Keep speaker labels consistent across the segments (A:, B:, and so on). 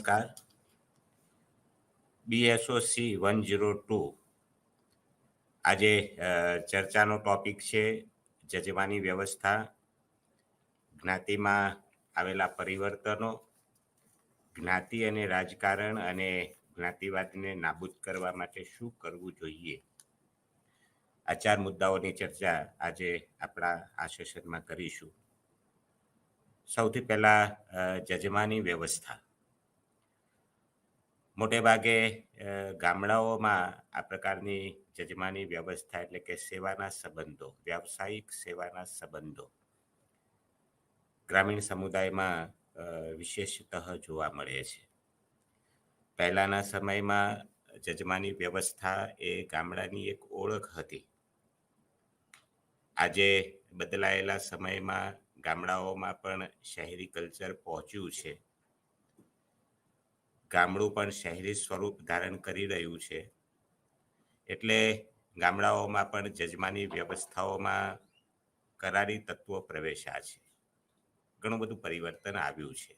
A: નમસ્કાર. BSOC 102 આજે ચર્ચાનો ટોપિક છે જજમાની વ્યવસ્થા, જ્ઞાતિમાં આવેલા પરિવર્તનો, જ્ઞાતિ અને રાજકારણ અને જ્ઞાતિવાદને નાબૂદ કરવા માટે શું કરવું જોઈએ. આ 4 મુદ્દાઓની ચર્ચા આજે આપણા આ સેશનમાં કરીશું. સૌથી પહેલા જજમાની વ્યવસ્થા. મોટે ભાગે ગામડાઓમાં આ પ્રકારની જજમાની વ્યવસ્થા એટલે કે સેવાના સંબંધો, વ્યાવસાયિક સેવાના સંબંધો ગ્રામીણ સમુદાયમાં વિશેષતઃ જોવા મળે છે. પહેલાના સમયમાં જજમાની વ્યવસ્થા એ ગામડાની એક ઓળખ હતી. આજે બદલાયેલા સમયમાં ગામડાઓમાં પણ શહેરી કલ્ચર પહોંચ્યું છે. ગામડું પણ શહેરી સ્વરૂપ ધારણ કરી રહ્યું છે. એટલે ગામડાઓમાં પણ જજમાની વ્યવસ્થાઓમાં કરારી તત્વો પ્રવેશ્યા છે. ઘણું બધું પરિવર્તન આવ્યું છે.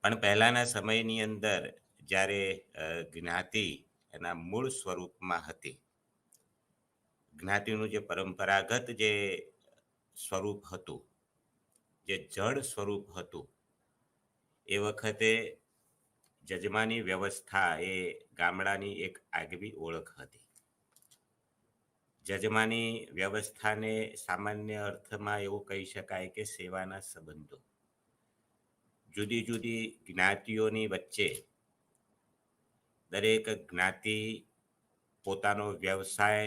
A: પણ પહેલાના સમયની અંદર જ્યારે જ્ઞાતિ એના મૂળ સ્વરૂપમાં હતી, જ્ઞાતિનું જે પરંપરાગત જે સ્વરૂપ હતું, જે જડ સ્વરૂપ હતું, એ વખતે જજમાની વ્યવસ્થા એ ગામડાની એક આગવી ઓળખ હતી. જજમાની વ્યવસ્થાને સામાન્ય અર્થમાં એવું કહી શકાય કે સેવાના સંબંધો. જુદી જુદી જ્ઞાતિઓની વચ્ચે દરેક જ્ઞાતિ પોતાનો વ્યવસાય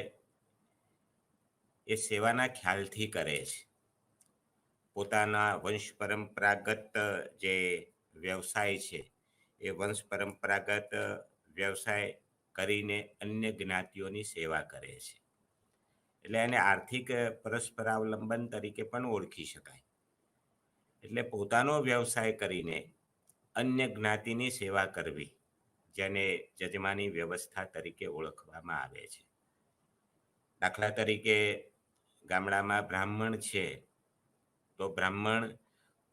A: એ સેવાના ખ્યાલથી કરે છે. પોતાના વંશ પરંપરાગત જે વ્યવસાય છે એ વંશ પરંપરાગત વ્યવસાય કરીને અન્ય જ્ઞાતિઓની સેવા કરે છે. એટલે એને આર્થિક પરસ્પરાવલંબન તરીકે પણ ઓળખી શકાય. એટલે પોતાનો વ્યવસાય કરીને અન્ય જ્ઞાતિની સેવા કરવી, જેને જજમાની વ્યવસ્થા તરીકે ઓળખવામાં આવે છે. દાખલા તરીકે ગામડામાં બ્રાહ્મણ છે તો બ્રાહ્મણ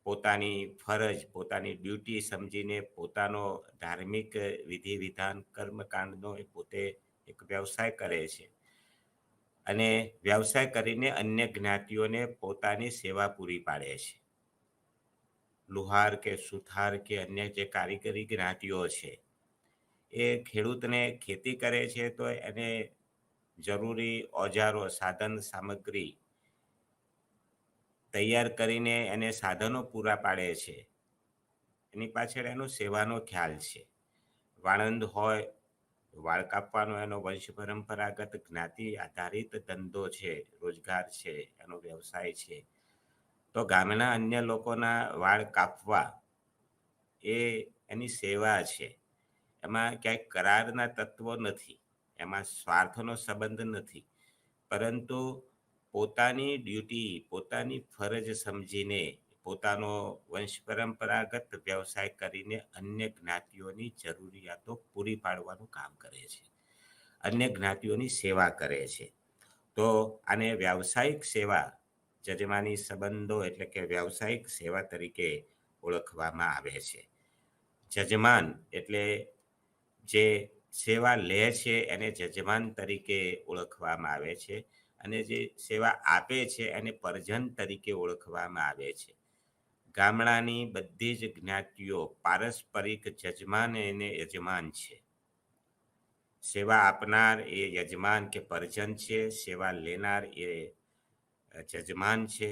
A: પોતાની ફરજ, પોતાની ડ્યુટી સમજીને પોતાનો ધાર્મિક વિધિ વિધાન કર્મકાંડનો એ પોતે એક વ્યવસાય કરે છે અને વ્યવસાય કરીને અન્ય જ્ઞાતિઓને પોતાની સેવા પૂરી પાડે છે. લુહાર કે સુથાર કે અન્ય જે કારીગરી જ્ઞાતિઓ છે એ ખેડૂતને ખેતી કરે છે તો એને જરૂરી ઓજારો, સાધન સામગ્રી તૈયાર કરીને એને સાધનો પૂરા પાડે છે. એની પાછળ એનો સેવાનો ખ્યાલ છે. વાળંદ હોય, વાળ કાપવાનો એનો વંશ પરંપરાગત જ્ઞાતિ આધારિત ધંધો છે, રોજગાર છે, એનો વ્યવસાય છે. તો ગામના અન્ય લોકોના વાળ કાપવા એ એની સેવા છે. એમાં ક્યાંય કરારના તત્વો નથી, એમાં સ્વાર્થનો સંબંધ નથી, પરંતુ પોતાની ડ્યુટી, પોતાની ફરજ સમજીને પોતાનો વંશ પરંપરાગત વ્યવસાય કરીને અન્ય જ્ઞાતિઓની જરૂરિયાતો પૂરી પાડવાનું કામ કરે છે, અન્ય જ્ઞાતિઓની સેવા કરે છે. તો આને વ્યાવસાયિક સેવા, જજમાની સંબંધો એટલે કે વ્યાવસાયિક સેવા તરીકે ઓળખવામાં આવે છે. જજમાન એટલે જે સેવા લે છે એને જજમાન તરીકે ઓળખવામાં આવે છે અને જે સેવા આપે છે એને પરજન તરીકે ઓળખવામાં આવે છે. ગામડાની બધી જ જ્ઞાતિઓ પારસ્પરિક જજમાન અને યજમાન છે. સેવા આપનાર એ યજમાન કે પરજન છે, સેવા લેનાર એ જજમાન છે.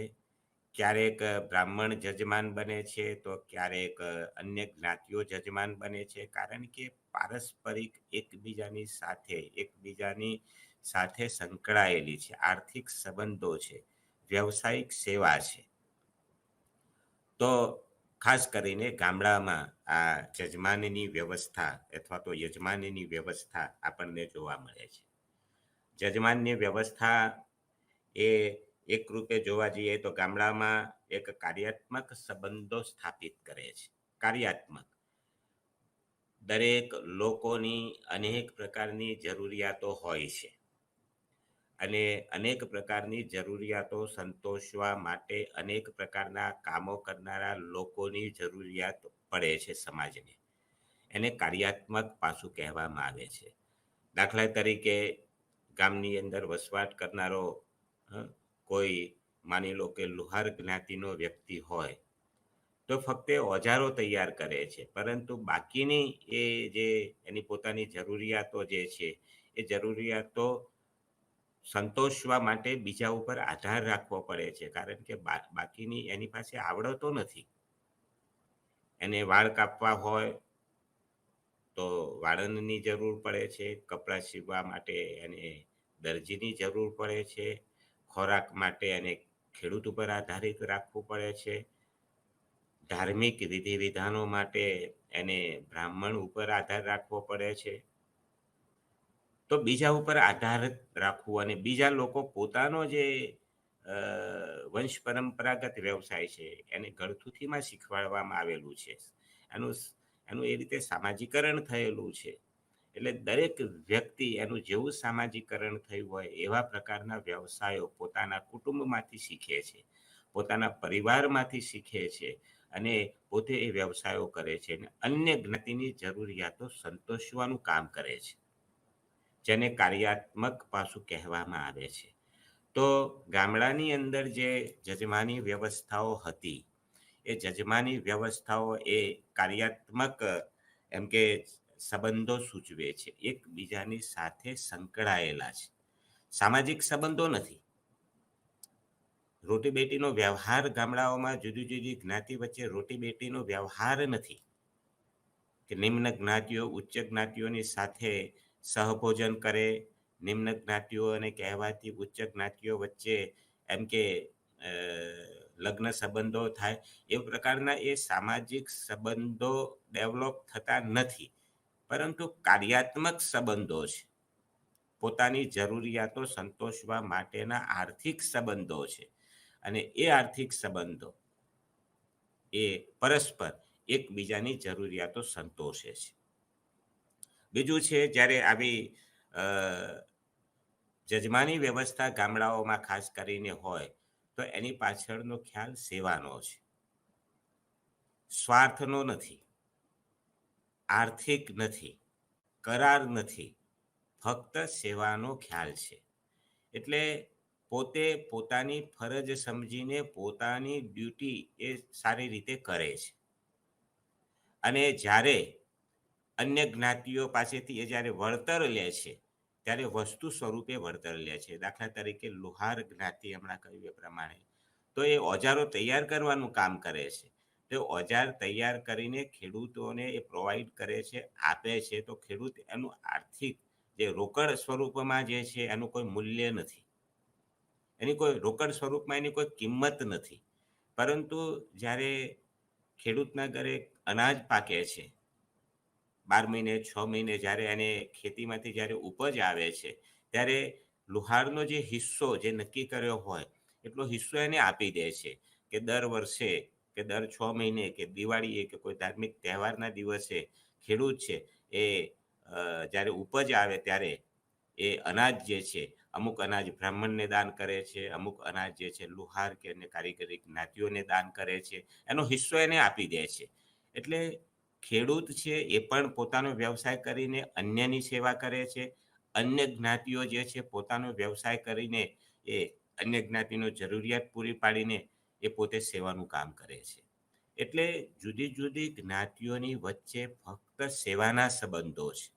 A: ક્યારેક બ્રાહ્મણ જજમાન બને છે તો ક્યારેક અન્ય જ્ઞાતિઓ જજમાન બને છે, કારણ કે પારસ્પરિક એકબીજાની સાથે સંકળાયેલી છે, આર્થિક સંબંધો છે, વ્યવસાયિક સેવા છે. તો ખાસ કરીને ગામડામાં આ જજમાનની વ્યવસ્થા અથવા તો યજમાનની વ્યવસ્થા આપણને જોવા મળે છે. જજમાનની વ્યવસ્થા એ એક રૂપે જોવા જઈએ તો ગામડામાં એક કાર્યાત્મક સંબંધો સ્થાપિત કરે છે. કાર્યાત્મક. દરેક લોકોની અનેક પ્રકારની જરૂરિયાતો હોય છે અને અનેક પ્રકારની જરૂરિયાતો સંતોષવા માટે અનેક પ્રકારના કામો કરનારા લોકોની જરૂરિયાત પડે છે સમાજને. એને કાર્યાત્મક પાસું કહેવામાં આવે છે. દાખલા તરીકે ગામની અંદર વસવાટ કરનારો અ, કોઈ માની લો કે લુહાર જ્ઞાતિનો વ્યક્તિ હોય તો ફક્ત એ ઓજારો તૈયાર કરે છે, પરંતુ બાકીની એ જે એની પોતાની જરૂરિયાતો જે છે એ જરૂરિયાતો સંતોષવા માટે બીજા ઉપર આધાર રાખવો પડે છે, કારણ કે બાકીની એની પાસે આવડતો નથી. એને વાળ કાપવા હોય તો વાળંદની જરૂર પડે છે, કપડાં સીવવા માટે એને દરજીની જરૂર પડે છે, ખોરાક માટે એને ખેડૂત ઉપર આધારિત રાખવું પડે છે, ધાર્મિક વિધિ વિધાનો માટે એને બ્રાહ્મણ ઉપર આધાર રાખવો પડે છે. તો બીજા ઉપર આધાર રાખવું અને બીજા લોકો પોતાનો જે અ, વંશ પરંપરાગત વ્યવસાય છે એને ગળથુથીમાં શીખવાડવામાં આવેલું છે. એનું એનું એ રીતે સામાજિકરણ થયેલું છે. એટલે દરેક વ્યક્તિ એનું જેવું સામાજિકરણ થયું હોય એવા પ્રકારના વ્યવસાયો પોતાના કુટુંબમાંથી શીખે છે, પોતાના પરિવારમાંથી શીખે છે અને પોતે એ વ્યવસાયો કરે છે અને અન્ય જ્ઞાતિની જરૂરિયાતો સંતોષવાનું કામ કરે છે, જેને કાર્યાત્મક પાસું કહેવામાં આવે છે. તો ગામડાની અંદર જે જજમાની વ્યવસ્થાઓ હતી એ જજમાની વ્યવસ્થાઓ એ કાર્યાત્મક એમ કે સંબંધો સૂચવે છે, એકબીજાની સાથે સંકળાયેલા છે, સામાજિક સંબંધો નથી. રોટી બેટીનો વ્યવહાર ગામડાઓમાં જુદી જુદી જ્ઞાતિ વચ્ચે રોટી બેટીનો વ્યવહાર નથી કે નિમ્ન જ્ઞાતિઓ ઉચ્ચ જ્ઞાતિઓની સાથે સહભોજન કરે, નિમ્ન જ્ઞાતિઓને કહેવાતી ઉચ્ચ જ્ઞાતિઓ વચ્ચે એમ કે લગ્ન સંબંધો થાય, એ પ્રકારના એ સામાજિક સંબંધો ડેવલપ થતા નથી, પરંતુ કાર્યાત્મક સંબંધો છે, પોતાની જરૂરિયાતો સંતોષવા માટેના આર્થિક સંબંધો છે અને એ આર્થિક સંબંધો એ પરસ્પર એકબીજાની જરૂરિયાતો સંતોષે છે. બીજું છે, જ્યારે આવી જજમાની વ્યવસ્થા ગામડાઓમાં ખાસ કરીને હોય તો એની પાછળનો ખ્યાલ સેવાનો છે, સ્વાર્થનો નથી, આર્થિક નથી, કરાર નથી, ફક્ત સેવાનો ખ્યાલ છે. એટલે પોતે પોતાની ફરજ સમજીને પોતાની ડ્યુટી એ સારી રીતે કરે છે અને જ્યારે અન્ય જ્ઞાતિઓ પાસેથી એ જ્યારે વળતર લે છે ત્યારે વસ્તુ સ્વરૂપે વળતર લે છે. દાખલા તરીકે લુહાર જ્ઞાતિ હમણાં કહ્યું એ પ્રમાણે તો એ ઓજારો તૈયાર કરવાનું કામ કરે છે. તો ઓજાર તૈયાર કરીને ખેડૂતોને એ પ્રોવાઈડ કરે છે, આપે છે, તો ખેડૂત એનું આર્થિક જે રોકડ સ્વરૂપમાં જે છે એનું કોઈ મૂલ્ય નથી, એની કોઈ રોકડ સ્વરૂપમાં એની કોઈ કિંમત નથી. પરંતુ જ્યારે ખેડૂતના ઘરે અનાજ પાકે છે, 12 મહિને 6 મહિને જ્યારે એને ખેતીમાંથી જ્યારે ઉપજ આવે છે ત્યારે લુહારનો જે હિસ્સો જે નક્કી કર્યો હોય એટલો હિસ્સો એને આપી દે છે કે દર વર્ષે કે દર 6 મહિને કે દિવાળીએ કે કોઈ ધાર્મિક તહેવારના દિવસે ખેડૂત છે એ જ્યારે ઉપજ આવે ત્યારે એ અનાજ જે છે અમુક અનાજ બ્રાહ્મણને દાન કરે છે, અમુક અનાજ જે છે લુહાર કે અન્ય કારીગરી જ્ઞાતિઓને દાન કરે છે, એનો હિસ્સો એને આપી દે છે. એટલે ખેડૂત છે એ પણ પોતાનો વ્યવસાય કરીને અન્યની સેવા કરે છે, અન્ય જ્ઞાતિઓ જે છે પોતાનો વ્યવસાય કરીને એ અન્ય જ્ઞાતિનો જરૂરિયાત પૂરી પાડીને એ પોતે સેવાનું કામ કરે છે. એટલે જુદી જુદી જ્ઞાતિઓની વચ્ચે ફક્ત સેવાના સંબંધો છે.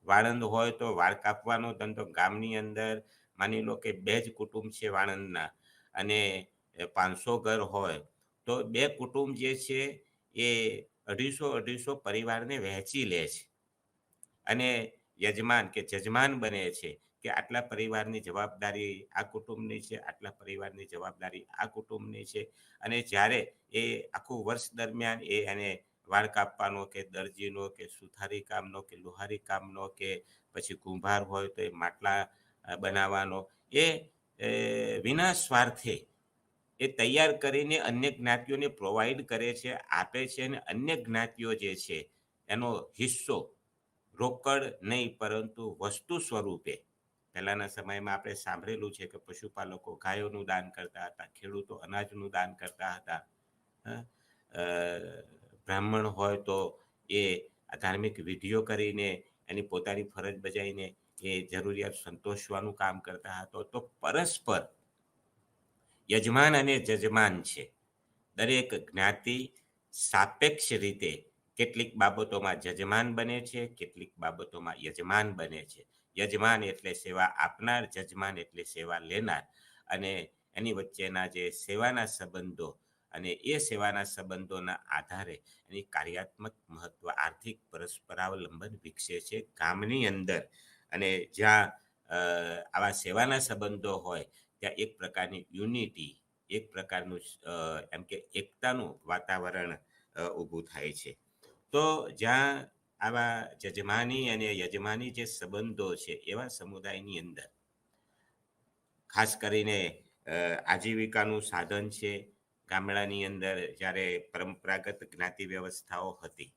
A: વાળંદ હોય તો વાળ કાપવાનો ધંધો ગામની અંદર માની લો કે 2 જ કુટુંબ છે વાળંદના અને 500 ઘર હોય તો 2 કુટુંબ જે છે એ 250 પરિવારને વહેંચી લે છે અને યજમાન કે જજમાન બને છે કે આટલા પરિવારની જવાબદારી આ કુટુંબની છે, આટલા પરિવારની જવાબદારી આ કુટુંબની છે. અને જ્યારે એ આખું વર્ષ દરમિયાન એને વાળ કાપવાનો કે દરજીનો કે સુથારી કામનો કે લુહારી કામનો કે પછી કુંભાર હોય તો એ માટલા બનાવવાનો એ વિના સ્વાર્થે એ તૈયાર કરીને અન્ય જ્ઞાતિઓને પ્રોવાઈડ કરે છે, આપે છે અને અન્ય જ્ઞાતિઓ જે છે એનો હિસ્સો રોકડ નહીં પરંતુ વસ્તુ સ્વરૂપે, પહેલાના સમયમાં આપણે સાંભળેલું છે કે પશુપાલકો ગાયોનું દાન કરતા હતા, ખેડૂતો અનાજનું દાન કરતા હતા, બ્રાહ્મણ હોય તો એ ધાર્મિક વિધિઓ કરીને એની પોતાની ફરજ બજાવીને એ જરૂરિયાત સંતોષવાનું કામ કરતા હતો. તો પરસ્પર યજમાન અને જજમાન છે. દરેક જ્ઞાતિ સાપેક્ષ રીતે કેટલીક બાબતોમાં જજમાન બને છે, કેટલીક બાબતોમાં યજમાન બને છે. યજમાન એટલે સેવા આપનાર, જજમાન એટલે સેવા લેનાર. અને એની વચ્ચેના જે સેવાના સંબંધો અને એ સેવાના સંબંધોના આધારે એની કાર્યાત્મક મહત્વ, આર્થિક પરસ્પરાવલંબન વિકસે છે ગામની અંદર. અને જ્યાં આવા સેવાના સંબંધો હોય ત્યાં એક પ્રકારની યુનિટી, એક પ્રકારનું એમ કે એકતાનું વાતાવરણ ઊભું થાય છે. તો જ્યાં આવા જજમાની અને યજમાની જે સંબંધો છે એવા સમુદાયની અંદર ખાસ કરીને આજીવિકાનું સાધન છે. ગામડાની અંદર જ્યારે પરંપરાગત જ્ઞાતિ વ્યવસ્થાઓ હતી,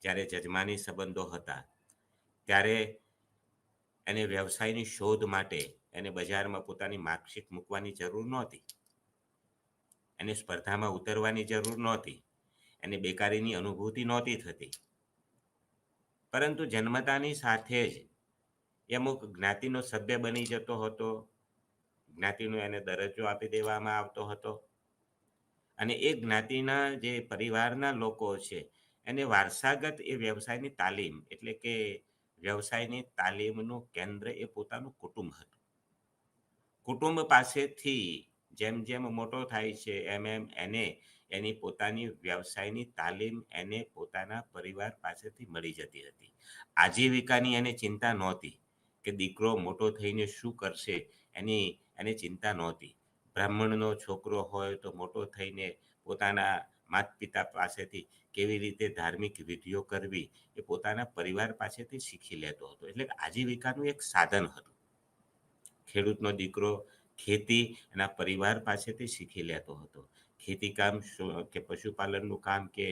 A: જ્યારે જજમાની સંબંધો હતા, ત્યારે એને વ્યવસાયની શોધ માટે એને બજારમાં પોતાની માર્કશીટ મૂકવાની જરૂર નહોતી, એને સ્પર્ધામાં ઉતરવાની જરૂર નહોતી, એને બેકારીની અનુભૂતિ નહોતી થતી. પરંતુ જન્મતાની સાથે જ એ અમુક જ્ઞાતિનો સભ્ય બની જતો હતો, જ્ઞાતિનો એને દરજ્જો આપી દેવામાં આવતો હતો. અને એ જ્ઞાતિના જે પરિવારના લોકો છે એને વારસાગત એ વ્યવસાયની તાલીમ, એટલે કે વ્યવસાયની તાલીમનું કેન્દ્ર એ પોતાનું કુટુંબ હતું. કુટુંબ પાસેથી જેમ જેમ મોટો થાય છે એમ એમ એને એની પોતાની વ્યવસાયની તાલીમ એને પોતાના પરિવાર પાસેથી મળી જતી હતી. આજીવિકાની એને ચિંતા નહોતી કે દીકરો મોટો થઈને શું કરશે, એને ચિંતા નહોતી. બ્રાહ્મણનો છોકરો હોય તો મોટો થઈને પોતાના માતા પિતા પાસેથી કેવી રીતે ધાર્મિક વિધિઓ કરવી એ પોતાના પરિવાર પાસેથી શીખી લેતો હતો. એટલે આજીવિકાનું એક સાધન હતું. ખેડૂતનો દીકરો ખેતી એના પરિવાર પાસેથી શીખી લેતો હતો. ખેતીકામ કે પશુપાલનનું કામ કે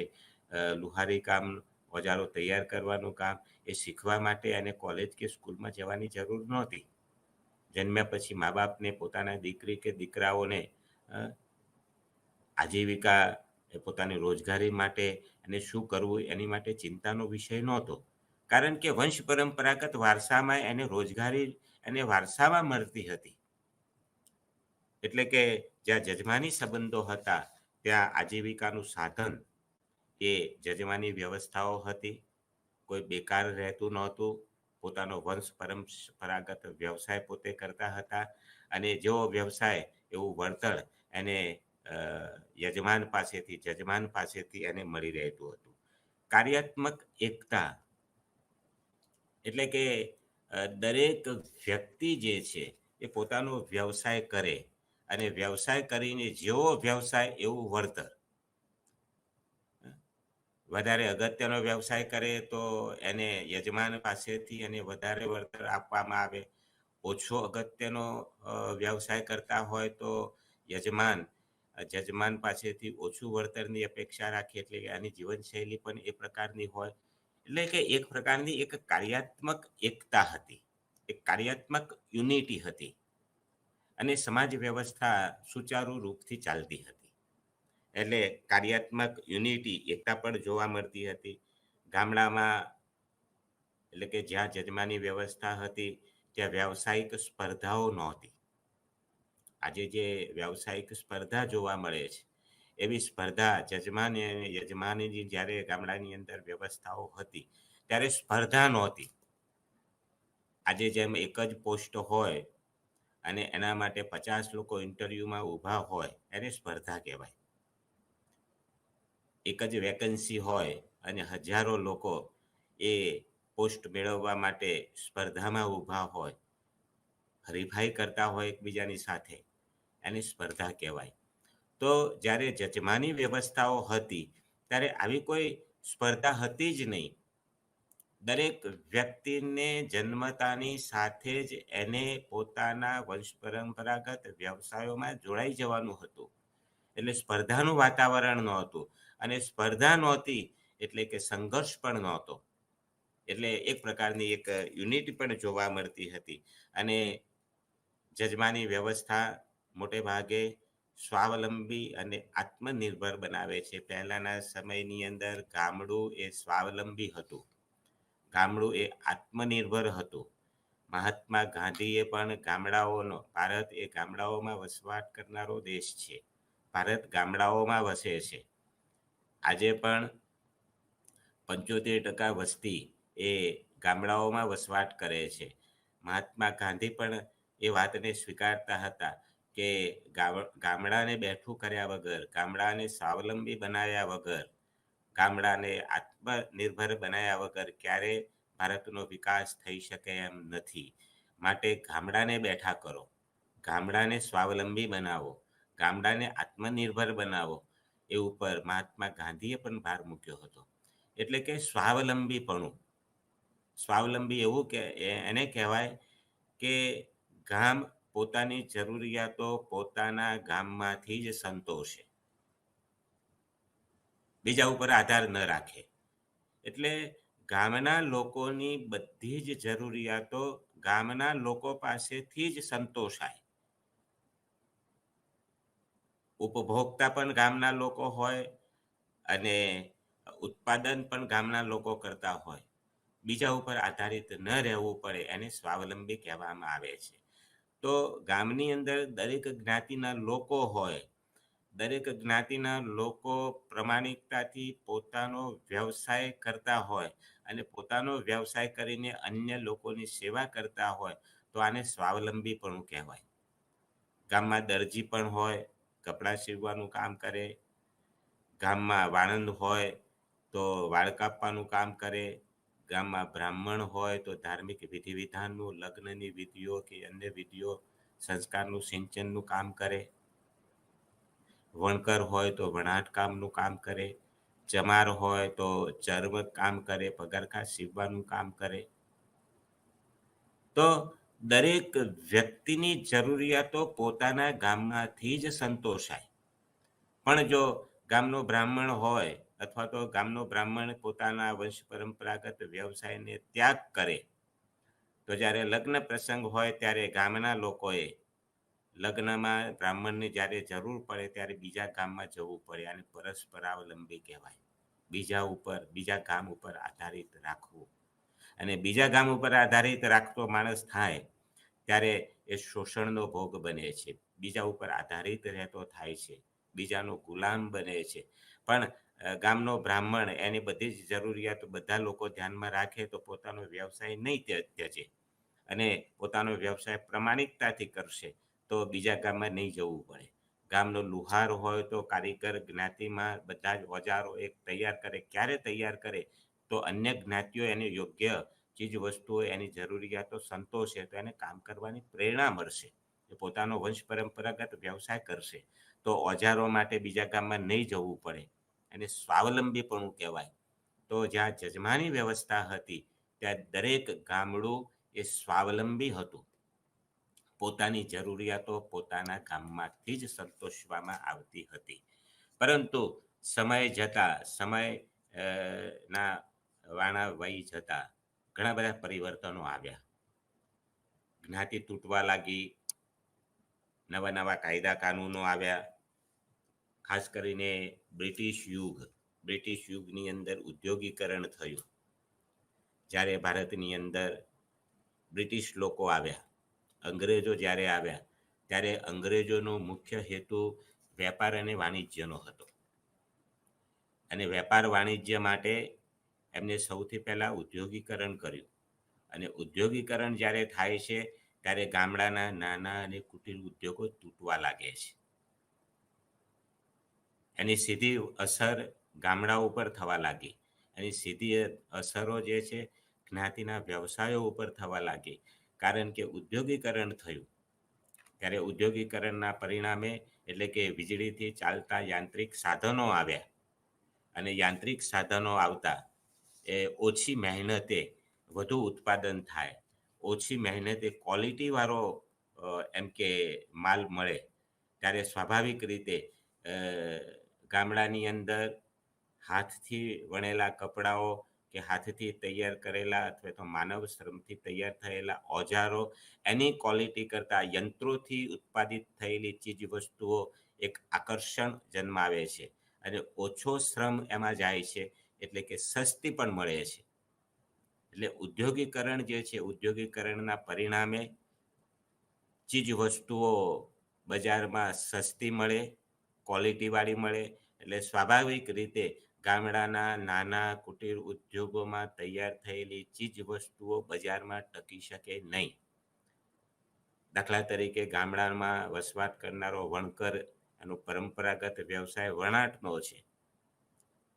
A: લુહારી કામ, ઓજારો તૈયાર કરવાનું કામ એ શીખવા માટે એને કોલેજ કે સ્કૂલમાં જવાની જરૂર નહોતી. જન્મ્યા પછી મા બાપને પોતાના દીકરી કે દીકરાઓને આજીવિકા એ પોતાની રોજગારી માટે એને શું કરવું એની માટે ચિંતાનો વિષય નહોતો. કારણ કે વંશ પરંપરાગત વારસામાં એને રોજગારી એને વારસામાં મળતી હતી. એટલે કે જ્યાં જજમાની સંબંધો હતા ત્યાં આજીવિકાનું સાધન એ જજમાની વ્યવસ્થાઓ હતી. કોઈ બેકાર રહેતું નહોતું. પોતાનો વંશ પરંપરાગત વ્યવસાય પોતે કરતા હતા અને જેવો વ્યવસાય એવું વળતર એને યજમાન પાસેથી, જજમાન પાસેથી એને મળી રહેતું હતું. કાર્યાત્મક એકતા એટલે કે દરેક વ્યક્તિ જે છે એ પોતાનો વ્યવસાય કરે અને વ્યવસાય કરીને જેવો વ્યવસાય એવું વળતર. વધારે અગત્યનો વ્યવસાય કરે તો એને યજમાન પાસેથી એને વધારે વળતર આપવામાં આવે. ઓછો અગત્યનો વ્યવસાય કરતા હોય તો જજમાન પાસેથી ઓછું વળતરની અપેક્ષા રાખે. એટલે કે આની જીવનશૈલી પણ એ પ્રકારની હોય. એટલે કે એક પ્રકારની એક કાર્યાત્મક એકતા હતી, એક કાર્યાત્મક યુનિટી હતી અને સમાજ વ્યવસ્થા સુચારુ રૂપથી ચાલતી હતી. એટલે કાર્યાત્મક યુનિટી, એકતા પણ જોવા મળતી હતી ગામડામાં. એટલે કે જ્યાં જજમાની વ્યવસ્થા હતી ત્યાં વ્યાવસાયિક સ્પર્ધાઓ નહોતી. આજે જે વ્યાવસાયિક સ્પર્ધા જોવા મળે છે એવી સ્પર્ધા જજમાન અને યજમાનીની જ્યારે ગામડાની અંદર વ્યવસ્થાઓ હતી ત્યારે સ્પર્ધા નહોતી. આજે જેમ એક જ પોસ્ટ હોય અને એના માટે 50 લોકો ઇન્ટરવ્યૂમાં ઊભા હોય એને સ્પર્ધા કહેવાય. એક જ વેકન્સી હોય અને હજારો લોકો એ પોસ્ટ મેળવવા માટે સ્પર્ધામાં ઊભા હોય, હરીફાઈ કરતા હોય એકબીજાની સાથે, એની સ્પર્ધા કહેવાય. તો જ્યારે જજમાની વ્યવસ્થાઓ હતી ત્યારે આવી કોઈ સ્પર્ધા હતી જ નહીં. દરેક વ્યક્તિને જન્મતાની સાથે જ એને પોતાના વંશ પરંપરાગત વ્યવસાયોમાં જોડાઈ જવાનું હતું. એટલે સ્પર્ધાનું વાતાવરણ નહોતું અને સ્પર્ધા નહોતી એટલે કે સંઘર્ષ પણ નહોતો. એટલે એક પ્રકારની એક યુનિટી પણ જોવા મળતી હતી. અને જજમાની વ્યવસ્થા મોટે ભાગે સ્વાવલંબી અને આત્મનિર્ભર બનાવે છે. પહેલાના સમયની અંદર ગામડું એ સ્વાવલંબી હતું, ગામડું એ આત્મનિર્ભર હતું. મહાત્મા ગાંધીએ પણ ભારત એ ગામડાઓમાં વસવાટ કરનારો દેશ છે. ભારત ગામડાઓમાં વસે છે. આજે પણ 75% વસ્તી એ ગામડાઓમાં વસવાટ કરે છે. મહાત્મા ગાંધી પણ એ વાતને સ્વીકારતા હતા કે ગામડાને બેઠું કર્યા વગર, ગામડાને સ્વાવલંબી બનાવ્યા વગર, ગામડાને આત્મનિર્ભર બનાવ્યા વગર ક્યારે ભારતનો વિકાસ થઈ શકે એમ નથી. માટે ગામડાને બેઠા કરો, ગામડાને સ્વાવલંબી બનાવો, ગામડાને આત્મનિર્ભર બનાવો, એ ઉપર મહાત્મા ગાંધીએ પણ ભાર મૂક્યો હતો. એટલે કે સ્વાવલંબી એવું કે એને કહેવાય કે ગામ પોતાની જરૂરિયાતો પોતાના ગામમાંથી જ સંતોષે, બીજા ઉપર આધાર ન રાખે. એટલે ગામના લોકોની બધી જ જરૂરિયાતો ગામના લોકો પાસેથી જ સંતોષાય. ઉપભોક્તા પણ ગામના લોકો હોય અને ઉત્પાદન પણ ગામના લોકો કરતા હોય. બીજા ઉપર આધારિત ન રહેવું પડે, એને સ્વાવલંબી કહેવામાં આવે છે. તો ગામની અંદર દરેક જ્ઞાતિના લોકો હોય, દરેક જ્ઞાતિના લોકો પ્રમાણિકતાથી પોતાનો વ્યવસાય કરતા હોય અને પોતાનો વ્યવસાય કરીને અન્ય લોકોની સેવા કરતા હોય, તો આને સ્વાવલંબીપણું કહેવાય. ગામમાં દરજી પણ હોય, કપડાં સીવવાનું કામ કરે. ગામમાં વાણંદ હોય તો વાળ કાપવાનું કામ કરે. ગામમાં બ્રાહ્મણ હોય તો ધાર્મિક વિધિ વિધાનનું, લગ્નની વિધિઓ કે અન્ય વિધિઓ, સંસ્કારનું સિંચનનું કામ કરે. વણકર હોય તો વણાટ કામનું કામ કરે. ચમાર હોય તો ચર્મ કામ કરે, પગરખાં સીવવાનું કામ કરે. તો દરેક વ્યક્તિની જરૂરિયાતો પોતાના ગામમાંથી જ સંતોષાય. પણ જો ગામનો બ્રાહ્મણ હોય અથવા તો ગામનો બ્રાહ્મણ પોતાના વંશ પરંપરાગત વ્યવસાયને ત્યાગ કરે, તો જ્યારે લગ્ન પ્રસંગ હોય ત્યારે ગામના લોકોએ લગ્નમાં બ્રાહ્મણની જ્યારે જરૂર પડે ત્યારે બીજા ગામમાં જવું પડે, અને પરસ્પરાવલંબી કહેવાય. બીજા ગામ ઉપર આધારિત રાખવું. અને બીજા ગામ ઉપર આધારિત રાખતો માણસ થાય ત્યારે એ શોષણનો ભોગ બને છે, બીજા ઉપર આધારિત રહેતો થાય છે, બીજાનો ગુલામ બને છે. પણ ગામનો બ્રાહ્મણ એની બધી જ જરૂરિયાતો બધા લોકો ધ્યાનમાં રાખે તો પોતાનો વ્યવસાય નહીં ત્યજે અને પોતાનો વ્યવસાય પ્રમાણિકતાથી કરશે, તો બીજા ગામમાં નહીં જવું પડે. ગામનો લુહાર હોય તો કારીગર જ્ઞાતિમાં બધા જ ઓજારો એક તૈયાર કરે. ક્યારે તૈયાર કરે? તો અન્ય જ્ઞાતિઓ એને યોગ્ય ચીજ વસ્તુઓ, એની જરૂરિયાતો સંતોષે તો એને કામ કરવાની પ્રેરણા મળશે, એ પોતાનો વંશ પરંપરાગત વ્યવસાય કરશે. તો ઓજારો માટે બીજા ગામમાં નહીં જવું પડે, એને સ્વાવલંબીપણું કહેવાય. તો જ્યાં જજમાની વ્યવસ્થા હતી ત્યાં દરેક ગામડું એ સ્વાવલંબી હતું. પોતાની જરૂરિયાતો પોતાના ગામમાંથી જ સંતોષવામાં આવતી હતી. પરંતુ સમય ના વાણા વહી જતા ઘણા બધા પરિવર્તનો આવ્યા. જ્ઞાતિ તૂટવા લાગી, નવા નવા કાયદા કાનૂનો આવ્યા. ખાસ કરીને બ્રિટિશ યુગની અંદર ઉદ્યોગીકરણ થયું. જ્યારે ભારતની અંદર બ્રિટિશ લોકો આવ્યા, અંગ્રેજો જ્યારે આવ્યા, ત્યારે અંગ્રેજોનો મુખ્ય હેતુ વેપાર અને વાણિજ્યનો હતો. અને વેપાર વાણિજ્ય માટે એમને સૌથી પહેલાં ઉદ્યોગીકરણ કર્યું. અને ઉદ્યોગીકરણ જ્યારે થાય છે ત્યારે ગામડાના નાના અને કુટીર ઉદ્યોગો તૂટવા લાગે છે. એની સીધી અસર ગામડા ઉપર થવા લાગી. એની સીધી અસરો જે છે જ્ઞાતિના વ્યવસાયો ઉપર થવા લાગી. કારણ કે ઉદ્યોગીકરણ થયું ત્યારે ઉદ્યોગીકરણના પરિણામે, એટલે કે વીજળીથી ચાલતા યાંત્રિક સાધનો આવ્યા. અને યાંત્રિક સાધનો આવતા એ ઓછી મહેનતે વધુ ઉત્પાદન થાય, ઓછી મહેનતે ક્વોલિટીવાળો એમ કે માલ મળે. ત્યારે સ્વાભાવિક રીતે ગામડાની અંદર હાથથી વણેલા કપડાઓ કે હાથથી તૈયાર કરેલા અથવા તો માનવ શ્રમથી તૈયાર થયેલા ઓજારો, એની ક્વોલિટી કરતાં યંત્રોથી ઉત્પાદિત થયેલી ચીજ વસ્તુઓ એક આકર્ષણ જન્માવે છે અને ઓછો શ્રમ એમાં જાય છે, એટલે કે સસ્તી પણ મળે છે. એટલે ઉદ્યોગીકરણ જે છે, ઉદ્યોગીકરણના પરિણામે ચીજ વસ્તુઓ બજારમાં સસ્તી મળે, ક્વોલિટીવાળી મળે, એટલે સ્વાભાવિક રીતે ગામડાના નાના કુટીર ઉદ્યોગોમાં તૈયાર થયેલી ચીજ વસ્તુઓ બજારમાં ટકી શકે નહીં. દાખલા તરીકે ગામડામાં વસવાટ કરનારો વણકર, એનો પરંપરાગત વ્યવસાય વણાટનો છે,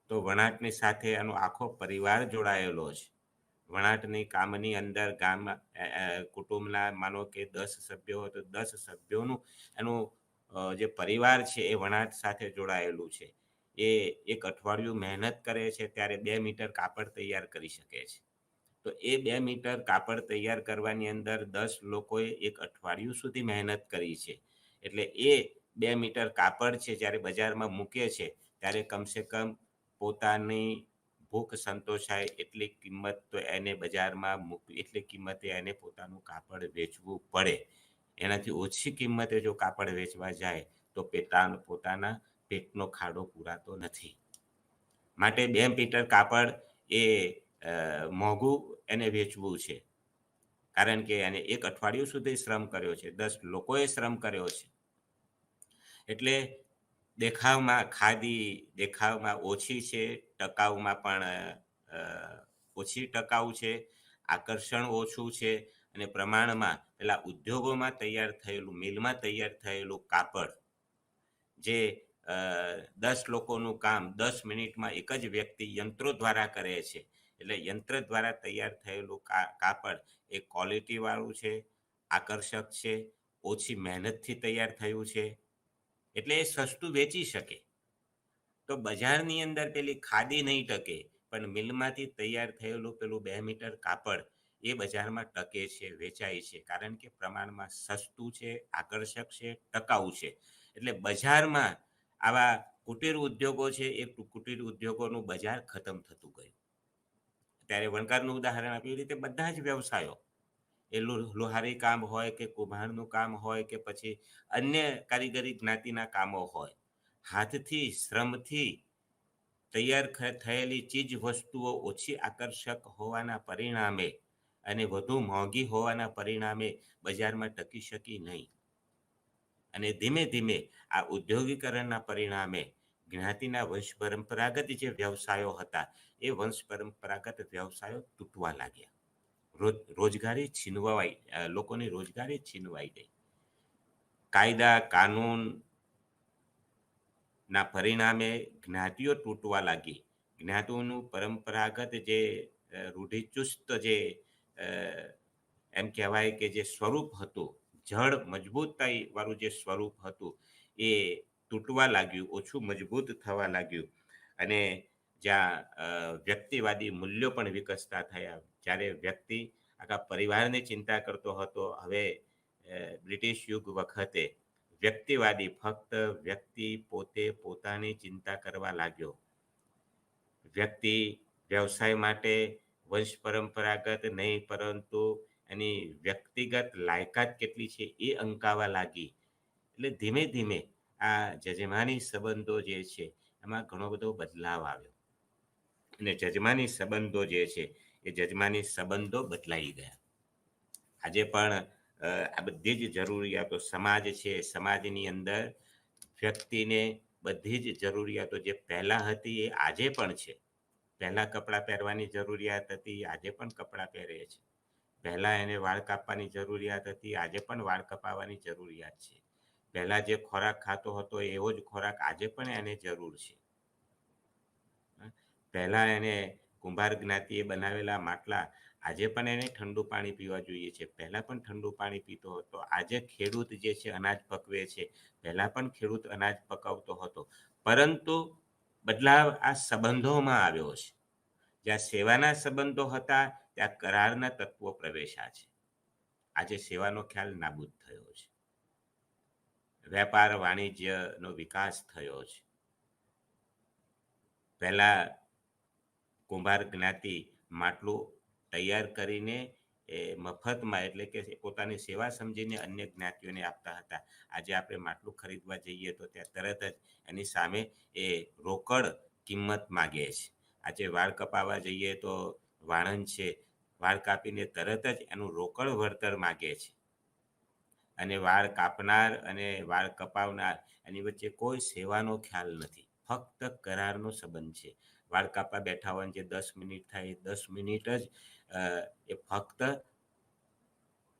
A: તો વણાટની સાથે એનો આખો પરિવાર જોડાયેલો છે. વણાટની કામની અંદર કુટુંબના માનો કે 10 સભ્યો હોય તો 10 સભ્યોનું એનું જે પરિવાર છે એ વણાટ સાથે જોડાયેલું છે. એ એક અઠવાડિયું મહેનત કરે છે ત્યારે 2 મીટર કાપડ તૈયાર કરી શકે છે. તો એ 2 મીટર કાપડ તૈયાર કરવાની અંદર 10 લોકોએ એક અઠવાડિયું સુધી મહેનત કરી છે. એટલે એ 2 મીટર કાપડ છે જ્યારે બજારમાં મૂકે છે ત્યારે કમસે કમ પોતાની ભૂખ સંતોષાય એટલી કિંમત તો એને બજારમાં એટલી કિંમતે એને પોતાનું કાપડ વેચવું પડે. એનાથી ઓછી કિંમતે જો કાપડ વેચવા જાય તો પોતાના પેટનો ખાડો પૂરાતો નથી. માટે 2 મીટર કાપડ એ મોંઘું એને વેચવું છે, કારણ કે એને એક અઠવાડિયું સુધી શ્રમ કર્યો છે, 10 લોકોએ શ્રમ કર્યો છે. એટલે દેખાવમાં ઓછી છે, ટકાઉમાં પણ ઓછી ટકાઉ છે, આકર્ષણ ઓછું છે, અને પ્રમાણમાં પેલા ઉદ્યોગોમાં તૈયાર થયેલું, મિલમાં તૈયાર થયેલું કાપડ જે 10 લોકોનું કામ 10 મિનિટમાં એક જ વ્યક્તિ યંત્રો દ્વારા કરે છે. એટલે યંત્ર દ્વારા તૈયાર થયેલું કાપડ એ ક્વોલિટીવાળું છે, આકર્ષક છે, ઓછી મહેનતથી તૈયાર થયું છે, એટલે એ સસ્તું વેચી શકે. તો બજારની અંદર પેલી ખાદી નહીં ટકે, પણ મિલમાંથી તૈયાર થયેલું પેલું 2 મીટર કાપડ એ બજારમાં ટકે છે, વેચાય છે, કારણ કે પ્રમાણમાં સસ્તું છે, આકર્ષક છે, ટકાઉ છે. એટલે બજારમાં આવા કુટીર ઉદ્યોગો છે, એ કુટીર ઉદ્યોગોનું બજાર ખતમ થતું ગયું. ત્યારે વણકારનું ઉદાહરણ આપ્યું એ રીતે બધા જ વ્યવસાયો, એ લુહારી કામ હોય કે કુંભારનું કામ હોય કે પછી અન્ય કારીગરી જ્ઞાતિના કામો હોય, હાથથી શ્રમથી તૈયાર થયેલી ચીજ વસ્તુઓ ઓછી આકર્ષક હોવાના પરિણામે અને વધુ મોંઘી હોવાના પરિણામે બજારમાં ટકી શકી નહીં. અને ધીમે ધીમે આ ઉદ્યોગીકરણના પરિણામે જ્ઞાતિના વંશ પરંપરાગત જે વ્યવસાયો હતા એ વંશ પરંપરાગત વ્યવસાયો તૂટવા લાગ્યા. રોજગારી છીનવાઈ, લોકોની રોજગારી છીનવાઈ ગઈ. કાયદા કાનૂન ના પરિણામે જ્ઞાતિઓ તૂટવા લાગી. જ્ઞાતિઓનું પરંપરાગત જે રૂઢિચુસ્ત જે એમ કહેવાય કે જે સ્વરૂપ હતું, જળ મજબૂતાઈ વાળું જે સ્વરૂપ હતું એ તૂટવા લાગ્યું, ઓછું મજબૂત થવા લાગ્યું. અને જ્યાં વ્યક્તિવાદી મૂલ્યો પણ વિકસતા થયા. જ્યારે વ્યક્તિ આખા પરિવારની ચિંતા કરતો હતો, હવે બ્રિટિશ યુગ વખતે વ્યક્તિવાદી ફક્ત વ્યક્તિ પોતે પોતાની ચિંતા કરવા લાગ્યો. વ્યક્તિ વ્યવસાય માટે વંશ પરંપરાગત નહીં, પરંતુ એની વ્યક્તિગત લાયકાત કેટલી છે એ અંકાવા લાગી. એટલે ધીમે ધીમે આ જજમાની સંબંધો જે છે એમાં ઘણો બધો બદલાવ આવ્યો. અને જજમાની સંબંધો જે છે એ જજમાની સંબંધો બદલાઈ ગયા. આજે પણ આ બધી જ જરૂરિયાતો સમાજ છે, સમાજની અંદર વ્યક્તિને બધી જ જરૂરિયાતો જે પહેલાં હતી એ આજે પણ છે. પહેલાં કપડાં પહેરવાની જરૂરિયાત હતી, આજે પણ કપડાં પહેરે છે. પહેલાં એને વાળ કાપવાની જરૂરિયાત હતી, આજે પણ વાળ કપાવવાની જરૂરિયાત છે. પહેલાં જે ખોરાક ખાતો હતો એવો જ ખોરાક આજે પણ એને જરૂર છે. પહેલાં એને કુંભાર જ્ઞાતિએ બનાવેલા માટલા આજે પણ એને ઠંડુ પાણી પીવા જોઈએ છે. પહેલાં પણ ઠંડુ પાણી પીતો હતો. આજે ખેડૂત જે છે અનાજ પકવે છે, પહેલાં પણ ખેડૂત અનાજ પકવતો હતો. પરંતુ બદલાવ આ સંબંધોમાં આવ્યો છે. જ્યાં સેવાના સંબંધો હતા ત્યાં કરારના તત્વો પ્રવેશ્યા છે. આજે સેવાનો ખ્યાલ નાબૂદ થયો છે. વેપાર વાણિજ્યનો વિકાસ થયો છે. પહેલાં કુંભાર જ્ઞાતિ માટલું તૈયાર કરીને એ મફતમાં એટલે કે પોતાની સેવા સમજીને અન્ય જ્ઞાતિઓને આપતા હતા. આજે આપણે માટલું ખરીદવા જઈએ તો ત્યાં તરત જ એની સામે એ રોકડ કિંમત માગે છે. આજે વાળ કપાવવા જઈએ તો વાણંદ છે, વાળ કાપીને તરત જ એનું રોકડ વળતર માગે છે. અને વાળ કાપનાર અને વાળ કપાવનાર એની વચ્ચે કોઈ સેવાનો ખ્યાલ નથી, ફક્ત કરારનો સંબંધ છે. વાળ કાપવા બેઠા હોય જે 10 મિનિટ થાય એ 10 મિનિટ જ એ ફક્ત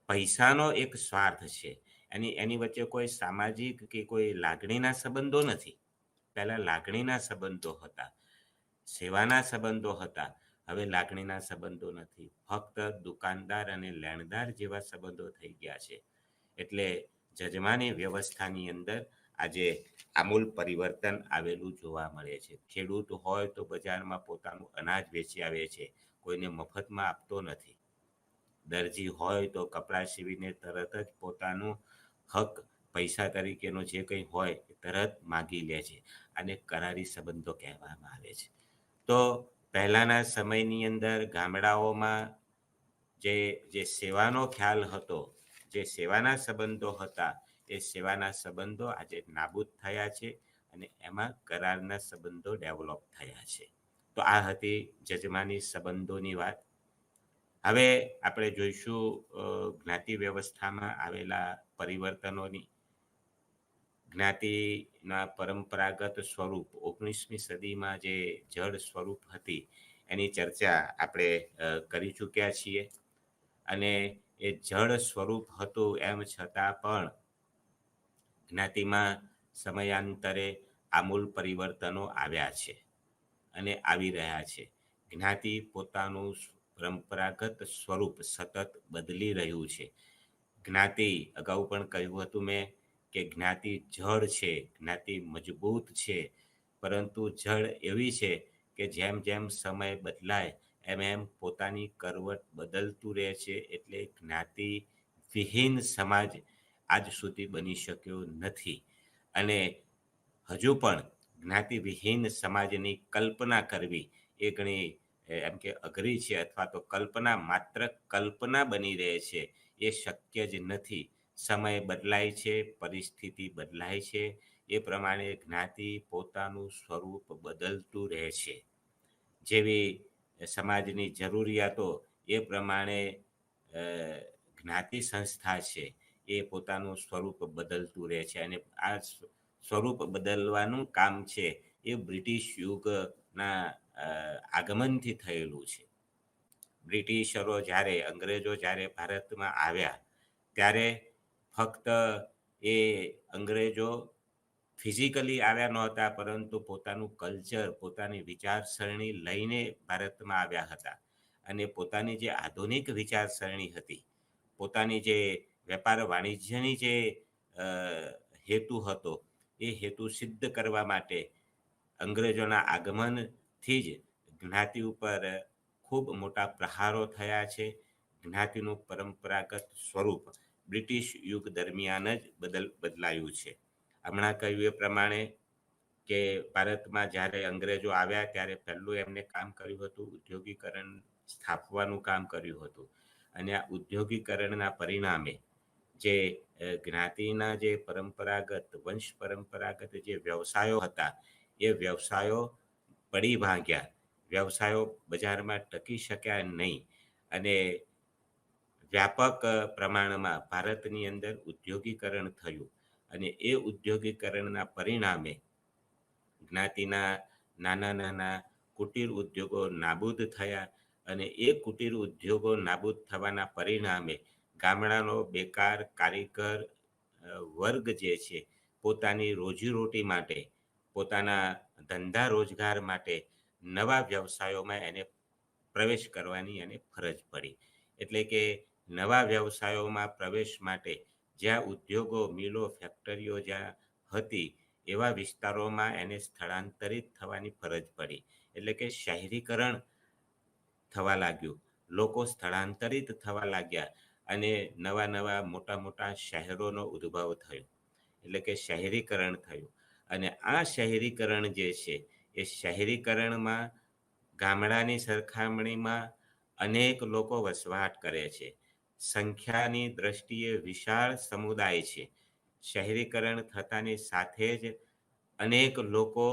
A: પૈસાનો એક સ્વાર્થ છે. એની વચ્ચે કોઈ સામાજિક કે કોઈ લાગણીના સંબંધો નથી. પહેલાં લાગણીના સંબંધો હતા, સેવાના સંબંધો હતા. હવે લાગણીના સંબંધો નથી, ફક્ત દુકાનદાર અને લેણદાર જેવા સંબંધો થઈ ગયા છે. એટલે જજમાની વ્યવસ્થાની અંદર આજે આમૂલ પરિવર્તન આવેલું જોવા મળે છે. ખેડૂત હોય તો બજારમાં પોતાનું અનાજ વેચી આવે છે, કોઈને મફતમાં આપતો નથી. દરજી હોય તો કપડાં સીવીને તરત જ પોતાનું હક પૈસા તરીકેનો જે કંઈ હોય એ તરત માગી લે છે. અને કરારી સંબંધો કહેવામાં આવે છે. તો પહેલાંના સમયની અંદર ગામડાઓમાં જે સેવાનો ખ્યાલ હતો, જે સેવાના સંબંધો હતા, એ સેવાના સંબંધો આજે નાબૂદ થયા છે અને એમાં કરારના સંબંધો ડેવલપ થયા છે. તો આ હતી જજમાની સંબંધોની વાત. હવે આપણે જોઈશું જ્ઞાતિ વ્યવસ્થામાં આવેલા પરિવર્તનોની. જ્ઞાતિના પરંપરાગત સ્વરૂપ 19મી સદીમાં જે જડ સ્વરૂપ હતી એની ચર્ચા આપણે કરી ચૂક્યા છીએ. અને એ જડ સ્વરૂપ હતું એમ છતાં પણ જ્ઞાતિમાં સમયાંતરે આમૂલ પરિવર્તનો આવ્યા છે અને આવી રહ્યા છે. જ્ઞાતિ પોતાનું પરંપરાગત સ્વરૂપ સતત બદલી રહ્યું છે. જ્ઞાતિ, અગાઉ પણ કહ્યું હતું મેં કે જ્ઞાતિ જડ છે, જ્ઞાતિ મજબૂત છે, પરંતુ જડ એવી છે કે જેમ જેમ સમય બદલાય એમ એમ પોતાની કરવટ બદલતું રહે છે. એટલે જ્ઞાતિ વિહીન સમાજ આજ સુધી બની શક્યો નથી. અને હજુ પણ જ્ઞાતિ વિહીન સમાજની કલ્પના કરવી એ ઘણી એમ કે અઘરી છે, અથવા તો કલ્પના માત્ર કલ્પના બની રહે છે, એ શક્ય જ નથી. સમય બદલાય છે, પરિસ્થિતિ બદલાય છે, એ પ્રમાણે જ્ઞાતિ પોતાનું સ્વરૂપ બદલતું રહે છે. જેવી સમાજની જરૂરિયાતો એ પ્રમાણે જ્ઞાતિ સંસ્થા છે એ પોતાનું સ્વરૂપ બદલતું રહે છે. અને આ સ્વરૂપ બદલવાનું કામ છે એ બ્રિટિશ યુગના આગમનથી થયેલું છે. બ્રિટિશરો જ્યારે, અંગ્રેજો જ્યારે ભારતમાં આવ્યા ત્યારે ફક્ત એ અંગ્રેજો ફિઝિકલી આવ્યા નહોતા, પરંતુ પોતાનું કલ્ચર, પોતાની વિચારસરણી લઈને ભારતમાં આવ્યા હતા. અને પોતાની જે આધુનિક વિચારસરણી હતી, પોતાની જે વેપાર વાણિજ્યની જે હેતુ હતો, એ હેતુ સિદ્ધ કરવા માટે અંગ્રેજોના આગમનથી જ જ્ઞાતિ ઉપર ખૂબ મોટા પ્રહારો થયા છે. જ્ઞાતિનું પરંપરાગત સ્વરૂપ બ્રિટિશ યુગ દરમિયાન જ બદલાયું છે. હમણાં કહ્યું એ પ્રમાણે કે ભારતમાં જ્યારે અંગ્રેજો આવ્યા ત્યારે પહેલું એમને કામ કર્યું હતું ઉદ્યોગીકરણ સ્થાપવાનું કામ કર્યું હતું. અને આ ઉદ્યોગીકરણના પરિણામે જે જ્ઞાતિના જે પરંપરાગત, વંશ પરંપરાગત જે વ્યવસાયો હતા, એ વ્યવસાયો પડી ભાંગ્યા. વ્યવસાયો બજારમાં ટકી શક્યા નહીં. અને વ્યાપક પ્રમાણમાં ભારતની અંદર ઉદ્યોગીકરણ થયું. અને એ ઉદ્યોગીકરણના પરિણામે જ્ઞાતિના નાના નાના કુટીર ઉદ્યોગો નાબૂદ થયા. અને એ કુટીર ઉદ્યોગો નાબૂદ થવાના પરિણામે ગામડાનો બેકાર કારીગર વર્ગ જે છે, પોતાની રોજીરોટી માટે, પોતાના ધંધા રોજગાર માટે નવા વ્યવસાયોમાં એને પ્રવેશ કરવાની એને ફરજ પડી. એટલે કે નવા વ્યવસાયોમાં પ્રવેશ માટે જ્યાં ઉદ્યોગો, મિલો, ફેક્ટરીઓ જ્યાં હતી એવા વિસ્તારોમાં એને સ્થળાંતરિત થવાની ફરજ પડી. એટલે કે શહેરીકરણ થવા લાગ્યું, લોકો સ્થળાંતરિત થવા લાગ્યા અને નવા નવા મોટા મોટા શહેરોનો ઉદ્ભવ થયો. એટલે કે શહેરીકરણ થયું. અને આ શહેરીકરણ જે છે એ શહેરીકરણમાં ગામડાની સરખામણીમાં અનેક લોકો વસવાટ કરે છે. સંખ્યાની દ્રષ્ટિએ વિશાળ સમુદાય છે. શહેરીકરણ થતાની સાથે જ અનેક લોકો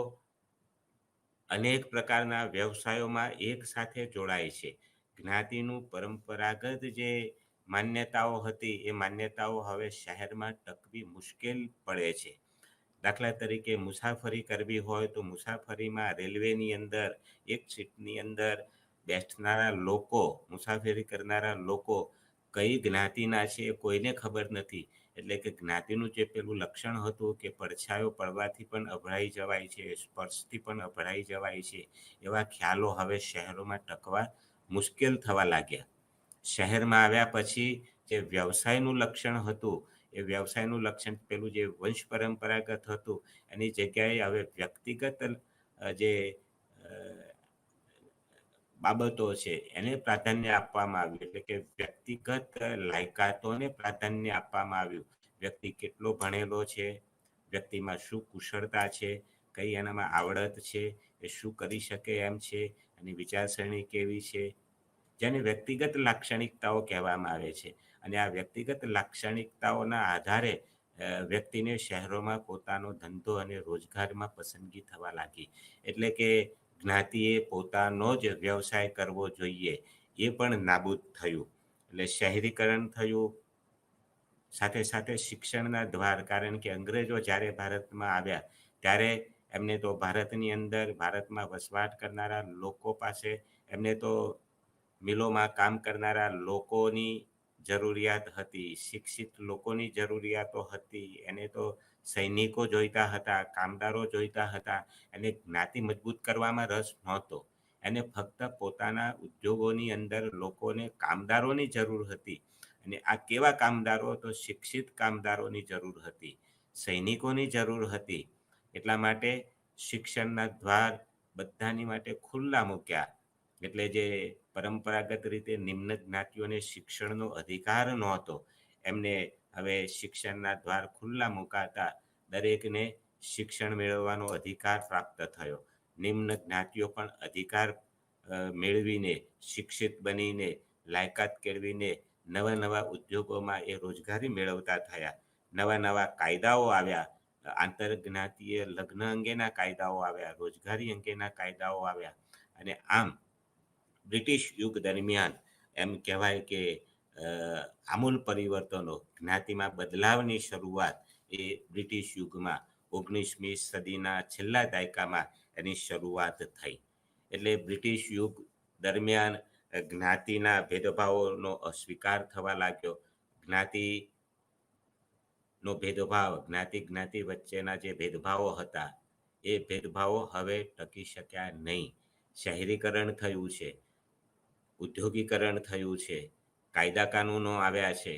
A: અનેક પ્રકારના વ્યવસાયોમાં એક સાથે જોડાય છે. જ્ઞાતિનું પરંપરાગત જે માન્યતાઓ હતી એ માન્યતાઓ હવે શહેરમાં ટકવી મુશ્કેલ પડે છે. દાખલા તરીકે મુસાફરી કરવી હોય તો મુસાફરીમાં રેલવેની અંદર એક સીટની અંદર બેસનારા લોકો, મુસાફરી કરનારા લોકો કઈ જ્ઞાતિના છે એ કોઈને ખબર નથી. એટલે કે જ્ઞાતિનું જે પેલું લક્ષણ હતું કે પડછાયો પડવાથી પણ અભડાઈ જવાય છે, સ્પર્શથી પણ અભડાઈ જવાય છે, એવા ખ્યાલો હવે શહેરોમાં ટકવા મુશ્કેલ થવા લાગ્યા. શહેરમાં આવ્યા પછી જે વ્યવસાયનું લક્ષણ હતું એ વ્યવસાયનું લક્ષણ પેલું જે વંશ પરંપરાગત હતું એની જગ્યાએ હવે વ્યક્તિગત જે બાબતો છે એને પ્રાધાન્ય આપવામાં આવ્યું. એટલે કે વ્યક્તિગત લાયકાતોને પ્રાધાન્ય આપવામાં આવ્યું. વ્યક્તિ કેટલો ભણેલો છે, વ્યક્તિમાં શું કુશળતા છે, કઈ એનામાં આવડત છે, એ શું કરી શકે એમ છે, એની વિચારસરણી કેવી છે, જેને વ્યક્તિગત લાક્ષણિકતાઓ કહેવામાં આવે છે. અને આ વ્યક્તિગત લાક્ષણિકતાઓના આધારે વ્યક્તિને શહેરોમાં પોતાનો ધંધો અને રોજગારમાં પસંદગી થવા લાગી. એટલે કે જ્ઞાતિએ પોતાનો જ વ્યવસાય કરવો જોઈએ એ પણ નાબૂદ થયું. એટલે શહેરીકરણ થયું, સાથે સાથે શિક્ષણના દ્વાર, કારણ કે અંગ્રેજો જ્યારે ભારતમાં આવ્યા ત્યારે એમને તો ભારતની અંદર, ભારતમાં વસવાટ કરનારા લોકો પાસે એમને તો મિલોમાં કામ કરનારા લોકોની જરૂરિયાત હતી, શિક્ષિત લોકોની જરૂરિયાતો હતી. એને તો સૈનિકો જોઈતા હતા, કામદારો જોઈતા હતા. એને જ્ઞાતિ મજબૂત કરવામાં રસ નહોતો. એને ફક્ત પોતાના ઉદ્યોગોની અંદર લોકોને, કામદારોની જરૂર હતી. અને આ કેવા કામદારો? તો શિક્ષિત કામદારોની જરૂર હતી, સૈનિકોની જરૂર હતી. એટલા માટે શિક્ષણના દ્વાર બધાની માટે ખુલ્લા મૂક્યા. એટલે જે પરંપરાગત રીતે નિમ્ન જ્ઞાતિઓને શિક્ષણનો અધિકાર નહોતો, એમને હવે શિક્ષણના દ્વાર ખુલ્લા મુકાતા દરેકને શિક્ષણ મેળવવાનો અધિકાર પ્રાપ્ત થયો. નિમ્ન જ્ઞાતિઓ પણ અધિકાર મેળવીને, શિક્ષિત બનીને, લાયકાત કેળવીને નવા નવા ઉદ્યોગોમાં એ રોજગારી મેળવતા થયા. નવા નવા કાયદાઓ આવ્યા, આંતરજ્ઞાતીય લગ્ન અંગેના કાયદાઓ આવ્યા, રોજગારી અંગેના કાયદાઓ આવ્યા. અને આમ બ્રિટિશ યુગ દરમિયાન એમ કહેવાય કે આમૂલ પરિવર્તનો, જ્ઞાતિમાં બદલાવની શરૂઆત એ બ્રિટિશ યુગમાં 19મી સદીના છેલ્લા દાયકામાં એની શરૂઆત થઈ. એટલે બ્રિટિશ યુગ દરમિયાન જ્ઞાતિના ભેદભાવોનો અસ્વીકાર થવા લાગ્યો. જ્ઞાતિનો ભેદભાવ, જ્ઞાતિ વચ્ચેના જે ભેદભાવો હતા એ ભેદભાવો હવે ટકી શક્યા નહીં. શહેરીકરણ થયું છે, ઉદ્યોગીકરણ થયું છે, કાયદા કાનૂનો આવ્યા છે,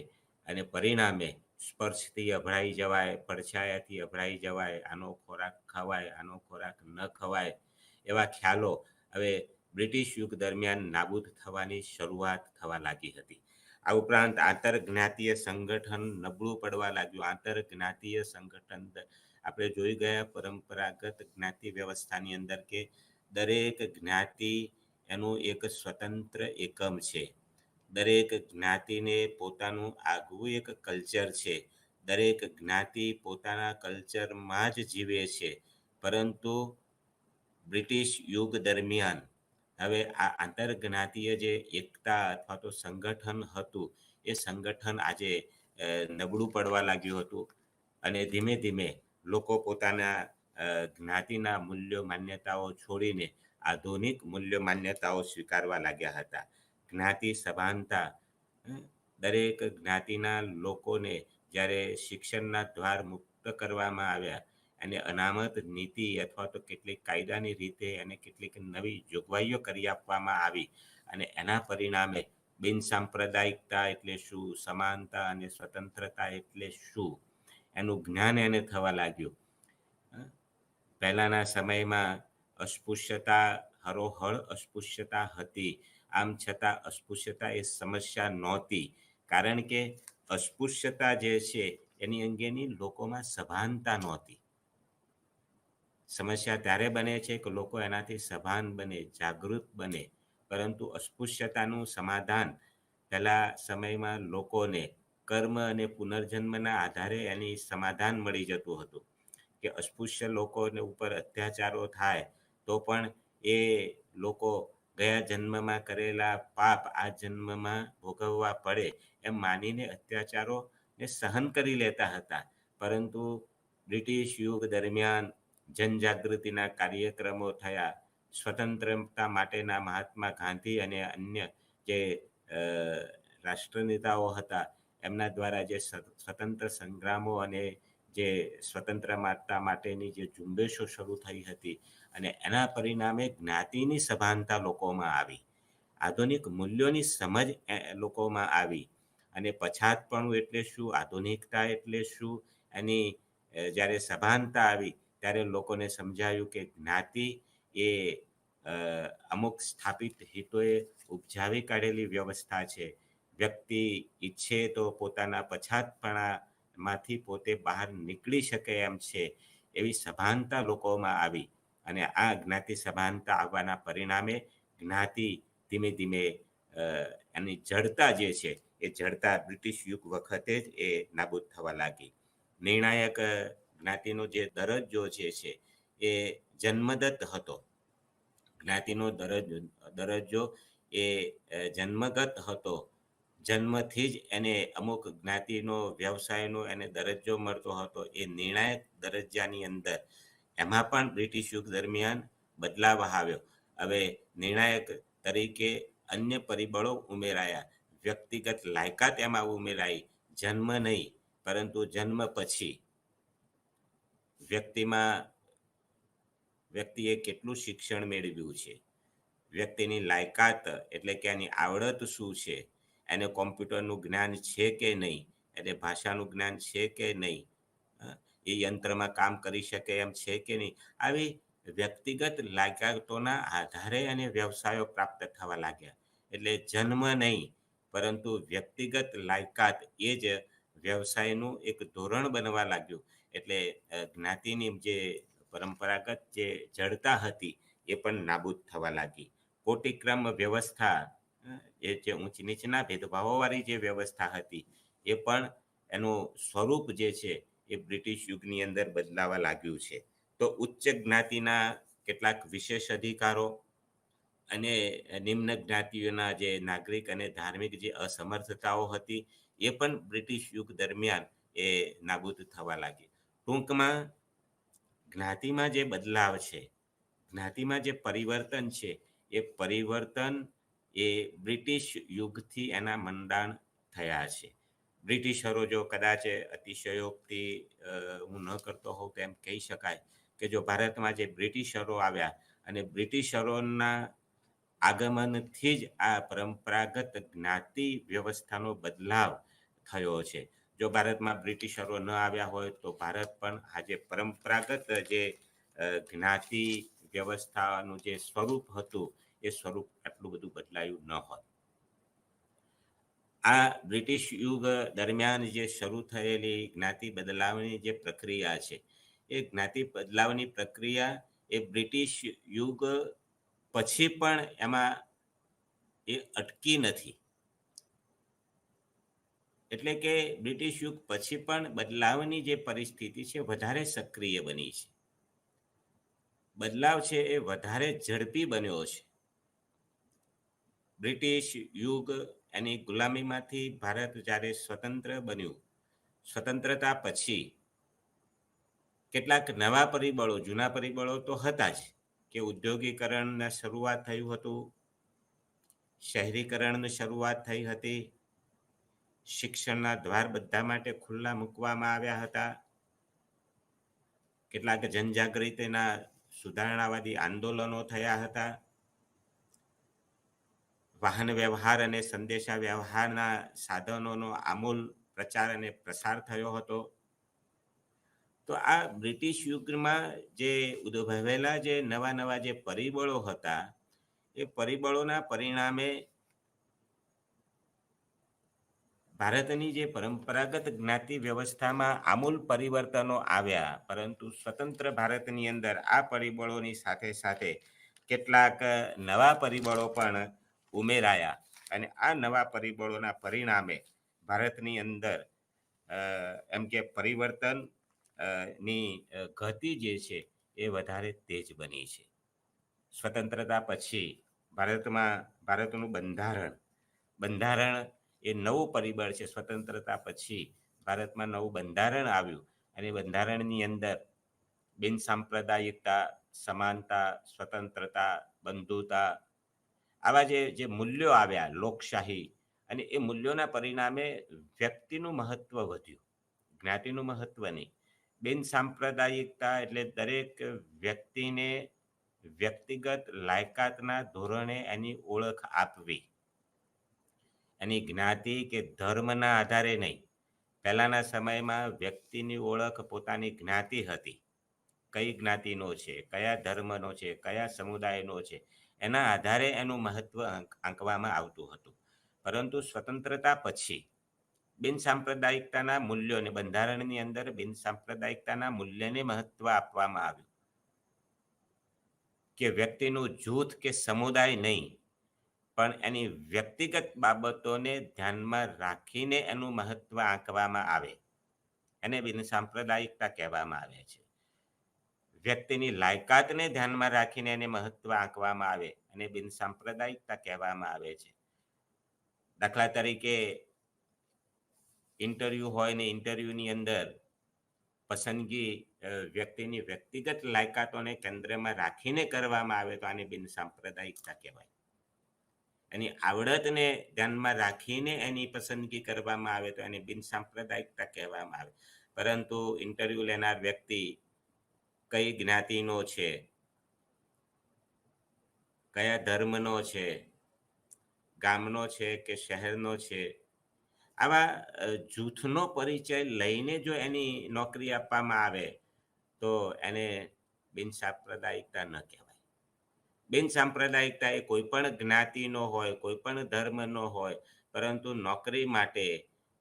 A: અને પરિણામે સ્પર્શથી અભડાઈ જવાય, પડછાયાથી અભડાઈ જવાય, આનો ખોરાક ખવાય, આનો ખોરાક ન ખવાય, એવા ખ્યાલો હવે બ્રિટિશ યુગ દરમિયાન નાબૂદ થવાની શરૂઆત થવા લાગી હતી. આ ઉપરાંત આંતરજ્ઞાતીય સંગઠન નબળું પડવા લાગ્યું. આંતરજ્ઞાતીય સંગઠન આપણે જોઈ ગયા પરંપરાગત જ્ઞાતિ વ્યવસ્થાની અંદર કે દરેક જ્ઞાતિ એનું એક સ્વતંત્ર એકમ છે. દરેક જ્ઞાતિને પોતાનું આગવું એક કલ્ચર છે. દરેક જ્ઞાતિ પોતાના કલ્ચરમાં જ જીવે છે. પરંતુ બ્રિટિશ યુગ દરમિયાન હવે આ આંતરજ્ઞાતીય જે એકતા અથવા તો સંગઠન હતું એ સંગઠન આજે નબળું પડવા લાગ્યું હતું. અને ધીમે ધીમે લોકો પોતાના જ્ઞાતિના મૂલ્યો માન્યતાઓ છોડીને આધુનિક મૂલ્યો માન્યતાઓ સ્વીકારવા લાગ્યા હતા. જ્ઞાતિ સભાનતા, દરેક જ્ઞાતિના લોકોને જ્યારે શિક્ષણના દ્વાર મુક્ત કરવામાં આવ્યા અને અનામત નીતિ અથવા તો કેટલીક કાયદાની રીતે અને કેટલીક નવી જોગવાઈઓ કરી આપવામાં આવી, અને એના પરિણામે બિનસાંપ્રદાયિકતા એટલે શું, સમાનતા અને સ્વતંત્રતા એટલે શું, એનું જ્ઞાન એને થવા લાગ્યું. પહેલાંના સમયમાં અસ્પૃશ્યતા, હરોહળ અસ્પૃશ્યતા હતી. આમ છતાં અસ્પૃશ્યતા એ સમસ્યા નહોતી, કારણ કે અસ્પૃશ્યતા જે છે એની અંગેની લોકોમાં સભાનતા નહોતી. સમસ્યા ત્યારે બને છે કે લોકો એનાથી સભાન બને, જાગૃત બને, પરંતુ અસ્પૃશ્યતાનું સમાધાન પહેલા સમયમાં લોકોને કર્મ અને પુનર્જન્મના આધારે એની સમાધાન મળી જતું હતું કે અસ્પૃશ્ય લોકોને ઉપર અત્યાચારો થાય તો પણ એ લોકો ગયા જન્મમાં કરેલા પાપ આ જન્મમાં ભોગવવા પડે એમ માનીને અત્યાચારોને સહન કરી લેતા હતા. પરંતુ બ્રિટિશ યુગ દરમિયાન જનજાગૃતિના કાર્યક્રમો થયા. સ્વતંત્રતા માટેના મહાત્મા ગાંધી અને અન્ય જે રાષ્ટ્રનેતાઓ હતા એમના દ્વારા જે સ્વતંત્ર સંગ્રામો અને જે સ્વતંત્રતા માટેની જે ઝુંબેશો શરૂ થઈ હતી અને એના પરિણામે જ્ઞાતિની સભાનતા લોકોમાં આવી, આધુનિક મૂલ્યોની સમજ લોકોમાં આવી અને પછાતપણું એટલે શું, આધુનિકતા એટલે શું, એની જ્યારે સભાનતા આવી ત્યારે લોકોને સમજાયું કે જ્ઞાતિ એ અમુક સ્થાપિત હિતોએ ઉપજાવી કાઢેલી વ્યવસ્થા છે. વ્યક્તિ ઈચ્છે તો પોતાના પછાતપણામાંથી પોતે બહાર નીકળી શકે એમ છે. એવી સભાનતા લોકોમાં આવી અને આ જ્ઞાતિ સભાનતા આવવાના પરિણામે જ્ઞાતિ ધીમે ધીમે એની જડતા જે છે એ જડતા બ્રિટિશ યુગ વખતે જ એ નાબૂદ થવા લાગી. નિર્ણાયક જ્ઞાતિનો જે દરજ્જો જે છે એ જન્મદત્ત હતો. જ્ઞાતિનો દરજ્જો એ જન્મગત હતો. જન્મથી જ એને અમુક જ્ઞાતિનો વ્યવસાયનો એને દરજ્જો મળતો હતો. એ નિર્ણાયક દરજ્જાની અંદર એમાં પણ બ્રિટિશ યુગ દરમિયાન બદલાવ આવ્યો. હવે નિર્ણાયક તરીકે અન્ય પરિબળો ઉમેરાયા. વ્યક્તિગત લાયકાત એમાં ઉમેરાઈ. જન્મ નહીં પરંતુ જન્મ પછી વ્યક્તિએ કેટલું શિક્ષણ મેળવ્યું છે, વ્યક્તિની લાયકાત એટલે કે એની આવડત શું છે, એને કોમ્પ્યુટરનું જ્ઞાન છે કે નહીં, એને ભાષાનું જ્ઞાન છે કે નહીં, એ યંત્રમાં કામ કરી શકે એમ છે કે નહીં, આવી વ્યક્તિગત લાયકાતોના આધારે એને વ્યવસાયો પ્રાપ્ત થવા લાગ્યા. એટલે જન્મ નહીં પરંતુ વ્યક્તિગત લાયકાત એ જ વ્યવસાયનું એક ધોરણ બનવા લાગ્યું. એટલે જ્ઞાતિની જે પરંપરાગત જે જડતા હતી એ પણ નાબૂદ થવા લાગી. કોટિક્રમ વ્યવસ્થા, એ જે ઊંચ નીચના ભેદભાવોવાળી જે વ્યવસ્થા હતી એ પણ એનું સ્વરૂપ જે છે એ બ્રિટિશ યુગની અંદર બદલાવા લાગ્યું છે. તો ઉચ્ચ જ્ઞાતિના કેટલાક વિશેષ અધિકારો અને નિમ્ન જ્ઞાતિઓના જે નાગરિક અને ધાર્મિક જે અસમર્થતાઓ હતી એ પણ બ્રિટિશ યુગ દરમિયાન એ નાબૂદ થવા લાગી. ટૂંકમાં જ્ઞાતિમાં જે બદલાવ છે, જ્ઞાતિમાં જે પરિવર્તન છે, એ પરિવર્તન એ બ્રિટિશ યુગથી એના મંડાણ થયા છે. બ્રિટિશરો જો કદાચ અતિશયોક્તિ હું ન કરતો હોઉં તો એમ કહી શકાય કે જો ભારતમાં જે બ્રિટિશરો આવ્યા અને બ્રિટિશરોના આગમનથી જ આ પરંપરાગત જ્ઞાતિ વ્યવસ્થાનો બદલાવ થયો છે. જો ભારતમાં બ્રિટિશરો ન આવ્યા હોય તો ભારત પણ આજે પરંપરાગત જે જ્ઞાતિ વ્યવસ્થાનું જે સ્વરૂપ હતું એ સ્વરૂપ આટલું બધું બદલાયું ન હોત. આ બ્રિટિશ યુગ દરમિયાન જે શરૂ થયેલી જ્ઞાતિ બદલાવની જે પ્રક્રિયા છે એ જ્ઞાતિ બદલાવની પ્રક્રિયા એ બ્રિટિશ યુગ પછી પણ એમાં એ અટકી નથી. એટલે કે બ્રિટિશ યુગ પછી પણ બદલાવની જે પરિસ્થિતિ છે વધારે સક્રિય બની છે. બદલાવ છે એ વધારે ઝડપી બન્યો છે. બ્રિટિશ યુગ એની ગુલામીમાંથી ભારત જ્યારે સ્વતંત્ર બન્યું, સ્વતંત્રતા પછી કેટલાક નવા પરિબળો, જૂના પરિબળો તો હતા જ કે ઉદ્યોગીકરણની શરૂઆત થયું હતું, શહેરીકરણની શરૂઆત થઈ હતી, શિક્ષણના દ્વાર બધા માટે ખુલ્લા મૂકવામાં આવ્યા હતા, કેટલાક જનજાગૃતિના સુધારણાવાદી આંદોલનો થયા હતા, વાહન વ્યવહાર અને સંદેશા વ્યવહારના સાધનોનો આમૂલ પ્રચાર અને પ્રસાર થયો હતો. તો આ બ્રિટિશ યુગમાં જે ઉદ્ભવેલા જે નવા જે પરિબળો હતા એ પરિબળોના પરિણામે ભારતની જે પરંપરાગત જ્ઞાતિ વ્યવસ્થામાં આમૂલ પરિવર્તનો આવ્યા. પરંતુ સ્વતંત્ર ભારતની અંદર આ પરિબળોની સાથે સાથે કેટલાક નવા પરિબળો પણ ઉમેરાયા અને આ નવા પરિબળોના પરિણામે ભારતની અંદર એમ કે પરિવર્તન ની ગતિ જે છે એ વધારે તેજ બની છે. સ્વતંત્રતા પછી ભારતનું બંધારણ એ નવું પરિબળ છે. સ્વતંત્રતા પછી ભારતમાં નવું બંધારણ આવ્યું અને બંધારણની અંદર બિનસાંપ્રદાયિકતા, સમાનતા, સ્વતંત્રતા, બંધુતા આવા જે મૂલ્યો આવ્યા, લોકશાહી, અને એ મૂલ્યોના પરિણામે વ્યક્તિનું મહત્વ વધ્યું, જ્ઞાતિનું મહત્વ નહીં. બિનસાંપ્રદાયિકતા એટલે દરેક વ્યક્તિને વ્યક્તિગત લાયકાતના ધોરણે એની ઓળખ આપવી, એની જ્ઞાતિ કે ધર્મના આધારે નહીં. પહેલાના સમયમાં વ્યક્તિની ઓળખ પોતાની જ્ઞાતિ હતી, કઈ જ્ઞાતિનો છે, કયા ધર્મનો છે, કયા સમુદાયનો છે, એના આધારે એનું મહત્વ આંકવામાં આવતું હતું. પરંતુ સ્વતંત્રતા પછી બિનસાંપ્રદાયિકતાના મૂલ્યોને, બંધારણની અંદર બિનસાંપ્રદાયિકતાના મૂલ્યને મહત્વ આપવામાં આવ્યું કે વ્યક્તિનું જૂથ કે સમુદાય નહીં, પણ એની વ્યક્તિગત બાબતોને ધ્યાનમાં રાખીને એનું મહત્વ આંકવામાં આવે. એને બિનસાંપ્રદાયિકતા કહેવામાં આવે છે. વ્યક્તિની લાયકાતને ધ્યાનમાં રાખીને એને મહત્વ આંકવામાં આવે અને બિનસાંપ્રદાયિકતા કહેવામાં આવે છે. દાખલા તરીકે ઇન્ટરવ્યૂ હોય ને ઇન્ટરવ્યૂની અંદર પસંદગી વ્યક્તિની વ્યક્તિગત લાયકાતોને કેન્દ્રમાં રાખીને કરવામાં આવે તો આને બિનસાંપ્રદાયિકતા કહેવાય. એની આવડતને ધ્યાનમાં રાખીને એની પસંદગી કરવામાં આવે તો એને બિનસાંપ્રદાયિકતા કહેવામાં આવે. પરંતુ ઇન્ટરવ્યૂ લેનાર વ્યક્તિ કઈ જ્ઞાતિનો છે, કયા ધર્મનો છે, ગામનો છે કે શહેરનો છે, આવા જૂથનો પરિચય લઈને જો એની નોકરી આપવામાં આવે તો એને બિનસાંપ્રદાયિકતા ન કહેવાય. બિનસાંપ્રદાયિકતા એ કોઈ પણ જ્ઞાતિનો હોય, કોઈ પણ ધર્મનો હોય, પરંતુ નોકરી માટે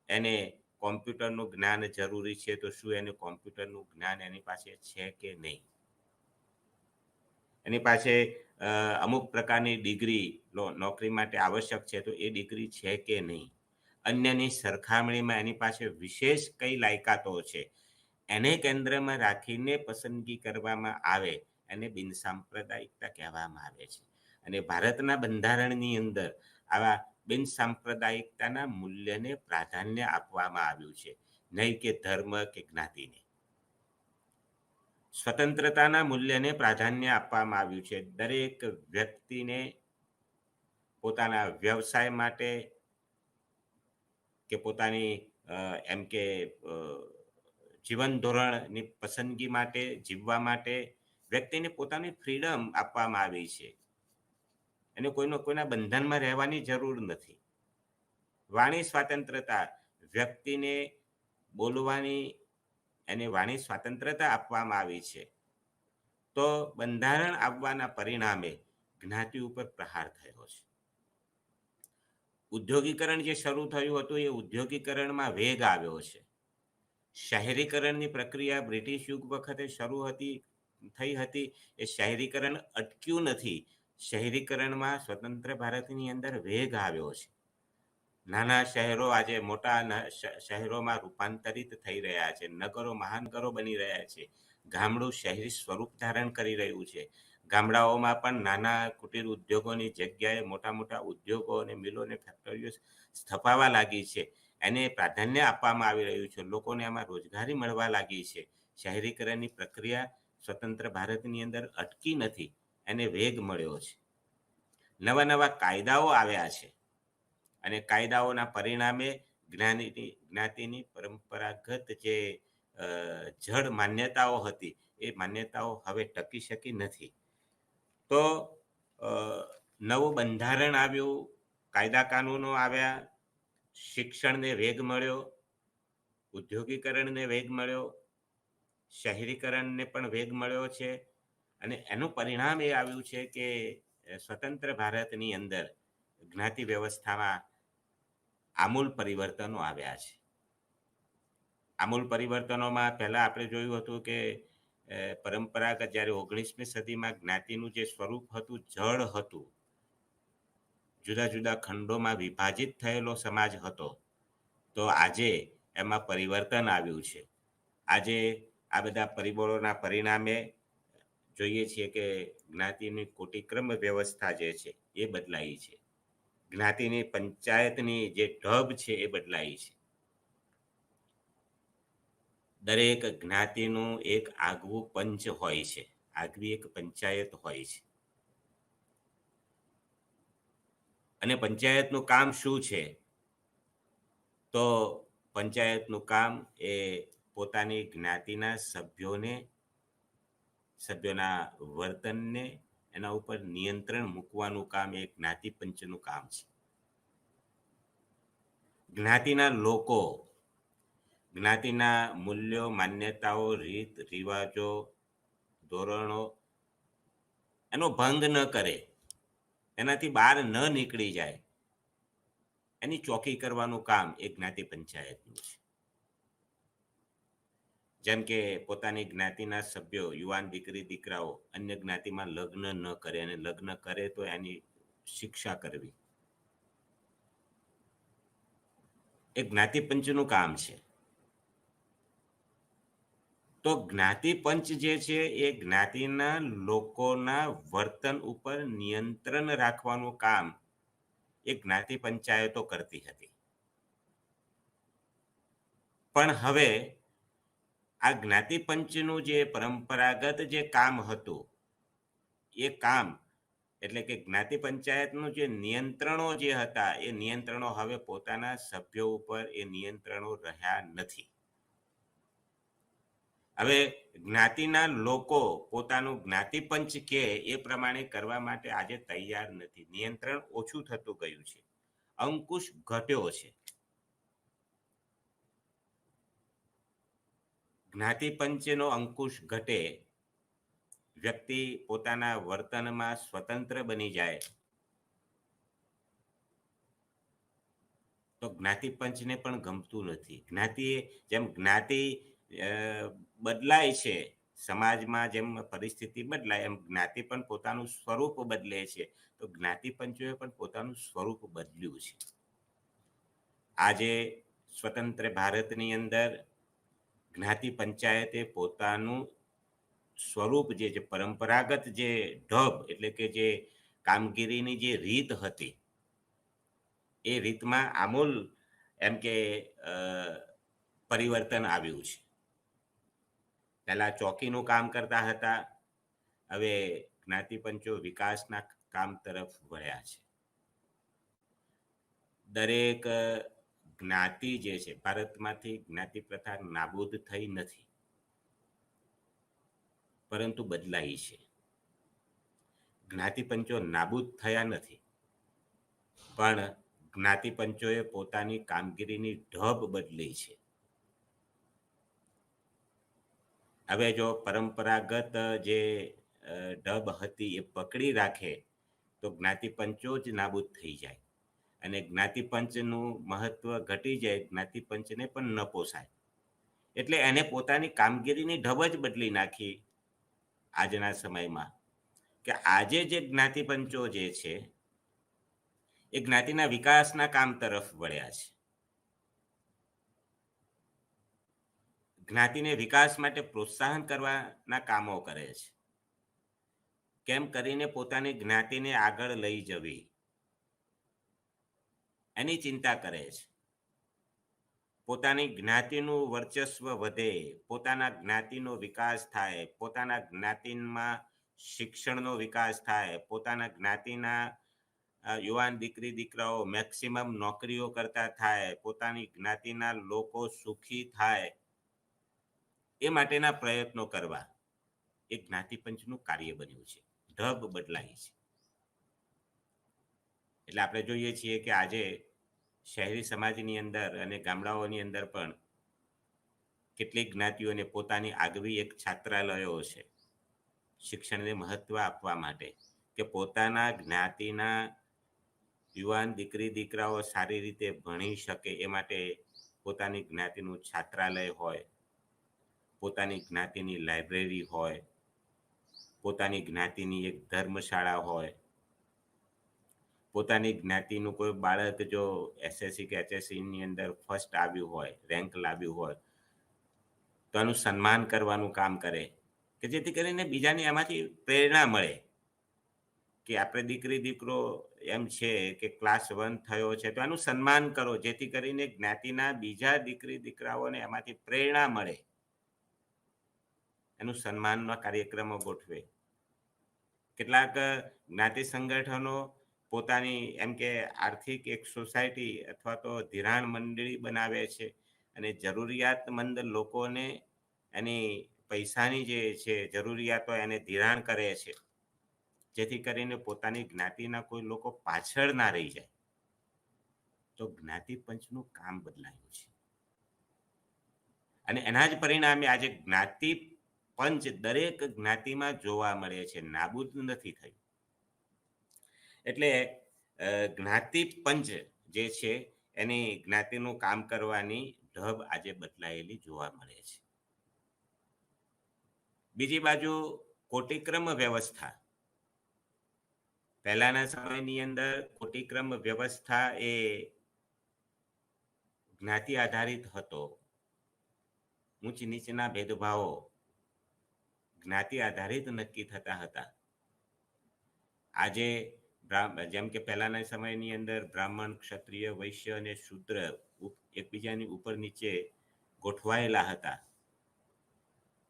A: એને કોમ્પ્યુટરનું જ્ઞાન જરૂરી છે તો શું એને કોમ્પ્યુટરનું જ્ઞાન એની પાસે છે કે નહીં? એની પાસે અમુક પ્રકારની ડિગ્રી નોકરી માટે આવશ્યક છે તો એ ડિગ્રી છે કે નહીં? અન્યની સરખામણીમાં એની પાસે વિશેષ કઈ લાયકાતો છે, એને કેન્દ્રમાં રાખીને પસંદગી કરવામાં આવે એને બિનસાંપ્રદાયિકતા કહેવામાં આવે છે. અને ભારતના બંધારણની અંદર આવા બિનસાંપ્રદાયિકતાના મૂલ્યને પ્રાધાન્ય આપવામાં આવ્યું છે, નહીં કે ધર્મ કે જ્ઞાતિને. સ્વતંત્રતાના મૂલ્યને પ્રાધાન્ય આપવામાં આવ્યું છે. દરેક વ્યક્તિને પોતાના વ્યવસાય માટે કે પોતાની એમ કે જીવન ધોરણની પસંદગી માટે, જીવવા માટે વ્યક્તિને પોતાની ફ્રીડમ આપવામાં આવી છે. એને કોઈના બંધનમાં રહેવાની જરૂર નથી. વાણી સ્વાતંત્રતા, વ્યક્તિને બોલવાની એને વાણી સ્વાતંત્રતા આપવામાં આવી છે. તો બંધારણ આવવાના પરિણામે જ્ઞાતિ ઉપર પ્રહાર થયો છે. ઉદ્યોગીકરણ જે શરૂ થયું હતું એ ઉદ્યોગીકરણમાં વેગ આવ્યો છે. શહેરીકરણની પ્રક્રિયા બ્રિટિશ યુગ વખતે શરૂ થઈ હતી. એ શહેરીકરણ અટક્યું નથી. શહેરીકરણમાં સ્વતંત્ર ભારતની અંદર વેગ આવ્યો છે. નાના શહેરો આજે મોટા શહેરોમાં રૂપાંતરિત થઈ રહ્યા છે. નગરો મહાનગરો બની રહ્યા છે. ગામડું શહેરી સ્વરૂપ ધારણ કરી રહ્યું છે. ગામડાઓમાં પણ નાના કુટીર ઉદ્યોગોની જગ્યાએ મોટા મોટા ઉદ્યોગો અને મિલો અને ફેક્ટરીઓ સ્થપાવા લાગી છે. એને પ્રાધાન્ય આપવામાં આવી રહ્યું છે. લોકોને આમાં રોજગારી મળવા લાગી છે. શહેરીકરણની પ્રક્રિયા સ્વતંત્ર ભારતની અંદર અટકી નથી, એને વેગ મળ્યો છે. નવા નવા કાયદાઓ આવ્યા છે અને કાયદાઓના પરિણામે જ્ઞાતિની પરંપરાગત જે જડ માન્યતાઓ હતી એ માન્યતાઓ હવે ટકી શકી નથી. તો નવું બંધારણ આવ્યું, કાયદા કાનૂનો આવ્યા, શિક્ષણને વેગ મળ્યો, ઉદ્યોગીકરણને વેગ મળ્યો, શહેરીકરણને પણ વેગ મળ્યો છે. અને એનું પરિણામ એ આવ્યું છે કે સ્વતંત્ર ભારતની અંદર જ્ઞાતિ વ્યવસ્થામાં આમૂલ પરિવર્તનો આવ્યા છે. આમૂલ પરિવર્તનોમાં પહેલાં આપણે જોયું હતું કે પરંપરાગત જ્યારે 19મી સદીમાં જ્ઞાતિનું જે સ્વરૂપ હતું જળ હતું, જુદા જુદા ખંડોમાં વિભાજિત થયેલો સમાજ હતો, તો આજે એમાં પરિવર્તન આવ્યું છે. આજે આ બધા પરિબળોના પરિણામે જોઈએ છીએ કે જ્ઞાતિની કોટિક્રમ વ્યવસ્થા જે છે એ બદલાઈ છે. જ્ઞાતિની પંચાયતની જે ઢબ છે એ બદલાઈ છે. દરેક જ્ઞાતિનું એક આગવું પંચ હોય છે, આગવી એક પંચાયત હોય છે. અને પંચાયતનું કામ શું છે? તો પંચાયતનું કામ એ પોતાની જ્ઞાતિના સભ્યોના વર્તનને એના ઉપર નિયંત્રણ મૂકવાનું કામ એ જ્ઞાતિ પંચનું કામ છે. જ્ઞાતિના લોકો જ્ઞાતિના મૂલ્યો, માન્યતાઓ, રીત રિવાજો, ધોરણો એનો ભંગ ન કરે, એનાથી બહાર ન નીકળી જાય, એની ચોકી કરવાનું કામ એ જ્ઞાતિ પંચાયતનું છે. જેમ કે પોતાની જ્ઞાતિના સભ્યો, યુવાન દીકરી દીકરાઓ અન્ય જ્ઞાતિમાં લગ્ન ન કરે, અને લગ્ન કરે તો એની શિક્ષા કરવી, એ જ્ઞાતિ પંચનું કામ છે. તો જ્ઞાતિ પંચ જે છે એ જ્ઞાતિના લોકોના વર્તન ઉપર નિયંત્રણ રાખવાનું કામ એ જ્ઞાતિ પંચાયતો કરતી હતી. પણ હવે આ જ્ઞાતિ પંચનું જે પરંપરાગત જે કામ હતું, એ કામ એટલે કે જ્ઞાતિ પંચાયતનું જે નિયંત્રણો જે હતા, એ નિયંત્રણો હવે પોતાના સભ્યો ઉપર એ નિયંત્રણો રહ્યા નથી. હવે જ્ઞાતિના લોકો પોતાનું જ્ઞાતિ પંચ કે એ પ્રમાણે કરવા માટે આજે તૈયાર નથી. નિયંત્રણ ઓછું થતું ગયું છે, અંકુશ ઘટ્યો છે. જ્ઞાતિ પંચનો અંકુશ ઘટે, વ્યક્તિ પોતાના વર્તનમાં સ્વતંત્ર બની જાય, તો જ્ઞાતિ પંચને પણ ગમતું નથી. જેમ જ્ઞાતિ બદલાય છે, સમાજમાં જેમ પરિસ્થિતિ બદલાય એમ જ્ઞાતિ પણ પોતાનું સ્વરૂપ બદલે છે. તો જ્ઞાતિ પંચોએ પણ પોતાનું સ્વરૂપ બદલ્યું છે. આજે સ્વતંત્ર ભારતની અંદર જ્ઞાતિ પંચાયતે પોતાનું સ્વરૂપ જે પરંપરાગત જે ઢબ એટલે કે જે કામગીરીની જે રીત હતી, એ રીતમાં આમૂલ એમ કે પરિવર્તન આવ્યું છે. પહેલા ચોકીનું કામ કરતા હતા, હવે જ્ઞાતિ પંચો વિકાસના કામ તરફ વળ્યા છે. દરેક જ્ઞાતિ જે છે, ભારતમાંથી જ્ઞાતિ પ્રથા નાબૂદ થઈ નથી, પરંતુ બદલાઈ છે. જ્ઞાતિ પંચો નાબૂદ થયા નથી, પણ જ્ઞાતિ પંચોએ પોતાની કામગીરીની ઢબ બદલી છે. હવે જો પરંપરાગત જે ઢબ હતી એ પકડી રાખે તો જ્ઞાતિ પંચો જ નાબૂદ થઈ જાય, અને જ્ઞાતિ પંચનું મહત્વ ઘટી જાય, જ્ઞાતિ પંચને પણ ન પોસાય. એટલે એને પોતાની કામગીરીની ઢબ જ બદલી નાખી આજના સમયમાં, કે આજે જે જ્ઞાતિ પંચો જે છે એ જ્ઞાતિના વિકાસના કામ તરફ વળ્યા છે. જ્ઞાતિને વિકાસ માટે પ્રોત્સાહન કરવાના કામો કરે છે. કેમ કરીને પોતાની જ્ઞાતિને આગળ લઈ જવી, એની ચિંતા કરે છે. પોતાની જ્ઞાતિનું વર્ચસ્વ વધે, પોતાના જ્ઞાતિનો વિકાસ થાય, પોતાના જ્ઞાતિમાં શિક્ષણનો વિકાસ થાય, પોતાના જ્ઞાતિના યુવાન દીકરી દીકરાઓ મેક્સિમમ નોકરીઓ કરતા થાય, પોતાની જ્ઞાતિના લોકો સુખી થાય, એ માટેના પ્રયત્નો કરવા એ જ્ઞાતિ પંચનું કાર્ય બન્યું છે. ઢબ બદલાઈ છે. એટલે આપણે જોઈએ છીએ કે આજે શહેરી સમાજની અંદર અને ગામડાઓની અંદર પણ કેટલીક જ્ઞાતિઓને પોતાની આગવી એક છાત્રાલયો છે, શિક્ષણને મહત્વ આપવા માટે, કે પોતાના જ્ઞાતિના યુવાન દીકરી દીકરાઓ સારી રીતે ભણી શકે એ માટે પોતાની જ્ઞાતિનું છાત્રાલય હોય, પોતાની જ્ઞાતિની લાઇબ્રેરી હોય, પોતાની જ્ઞાતિની એક ધર્મશાળા હોય, પોતાની જ્ઞાતિનું કોઈ બાળક જો એસએસસી કે એચએસસીની અંદર ફર્સ્ટ આવ્યું હોય, રેન્ક લાવ્યું હોય, તો એનું સન્માન કરવાનું કામ કરે, કે જેથી કરીને બીજાને એમાંથી પ્રેરણા મળે કે આપણે દીકરી દીકરો એમ છે કે ક્લાસ 1 થયો છે તો એનું સન્માન કરો, જેથી કરીને જ્ઞાતિના બીજા દીકરી દીકરાઓને એમાંથી પ્રેરણા મળે, એનું સન્માનના કાર્યક્રમો ગોઠવે. કેટલાક જ્ઞાતિ સંગઠનો પોતાની એમ કે આર્થિક એક સોસાયટી અથવા તો ધિરાણ મંડળી બનાવે છે અને જરૂરિયાતમંદ લોકોને એની પૈસાની જે છે જરૂરિયાતો એને ધિરાણ કરે છે, જેથી કરીને પોતાની જ્ઞાતિના કોઈ લોકો પાછળ ના રહી જાય. તો જ્ઞાતિ પંચનું કામ બદલાયું છે અને એના જ પરિણામે આજે જ્ઞાતિ પંચ દરેક જ્ઞાતિમાં જોવા મળે છે, નાબૂદ નથી થયું. એટલે જ્ઞાતિ પંચ જે છે એની જ્ઞાતિનું કામ કરવાની ઢબ આજે બદલાયેલી જોવા મળે છે. બીજી બાજુ કોટિક્રમ વ્યવસ્થા. પહેલાના સમયની અંદર કોટિક્રમ વ્યવસ્થા એ જ્ઞાતિ આધારિત હતો. ઊંચ નીચના ભેદભાવો જ્ઞાતિ આધારિત નક્કી થતા હતા. આજે જેમ કે પહેલાના સમયની અંદર બ્રાહ્મણ, ક્ષત્રિય, વૈશ્ય અને શૂદ્ર એકબીજાની ઉપર નીચે ગોઠવાયેલા હતા.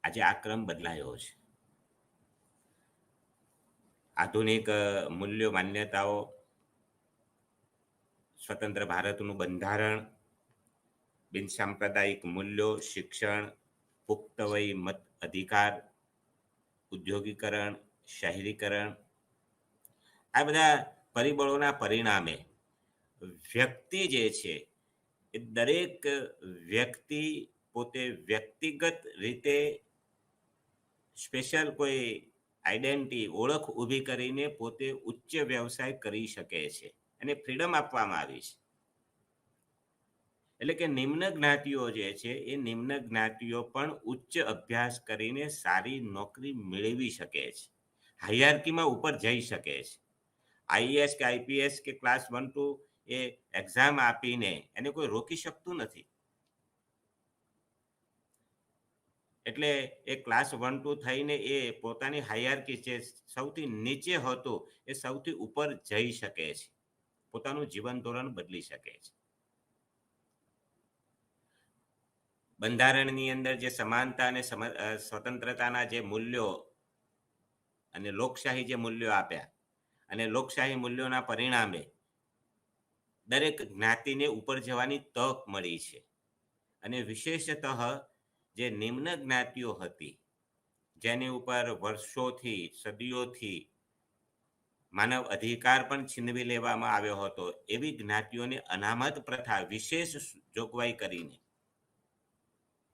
A: આજે આ ક્રમ બદલાયો છે. આધુનિક મૂલ્યો, માન્યતાઓ, સ્વતંત્ર ભારતનું બંધારણ, બિનસાંપ્રદાયિક મૂલ્યો, શિક્ષણ, પુખ્ત વય મત અધિકાર, ઉદ્યોગીકરણ, શહેરીકરણ, આ બધા પરિબળોના પરિણામે વ્યક્તિ જે છે એ દરેક વ્યક્તિ પોતે વ્યક્તિગત રીતે સ્પેશિયલ કોઈ આઈડેન્ટિટી, ઓળખ ઊભી કરીને પોતે ઉચ્ચ વ્યવસાય કરી શકે છે, એને ફ્રીડમ આપવામાં આવી છે. એટલે કે નિમ્ન જ્ઞાતિઓ જે છે એ નિમ્ન જ્ઞાતિઓ પણ ઉચ્ચ અભ્યાસ કરીને સારી નોકરી મેળવી શકે છે, હાયરાર્કીમાં ઉપર જઈ શકે છે. આઈએએસ કે આઈપીએસ કે ક્લાસ 1 2 એ એક્ઝામ આપીને એને કોઈ રોકી શકતું નથી. એટલે એ ક્લાસ 1 2 થઈને એ પોતાની હાયરાર્કી જે સૌથી નીચે હતો એ સૌથી ઉપર જઈ શકે છે, પોતાનું જીવન ધોરણ બદલી શકે છે. બંધારણની અંદર જે સમાનતા અને સ્વતંત્રતાના જે મૂલ્યો અને લોકશાહી જે મૂલ્યો આપ્યા, અને લોકશાહી મૂલ્યોના પરિણામે દરેક જ્ઞાતિને ઉપર જવાની તક મળી છે. અને વિશેષતઃ જે નિમ્ન જ્ઞાતિઓ હતી, જેની ઉપર વર્ષોથી, સદીઓથી માનવ અધિકાર પણ છીનવી લેવામાં આવ્યો હતો, એવી જ્ઞાતિઓને અનામત પ્રથા વિશેષ જોગવાઈ કરીને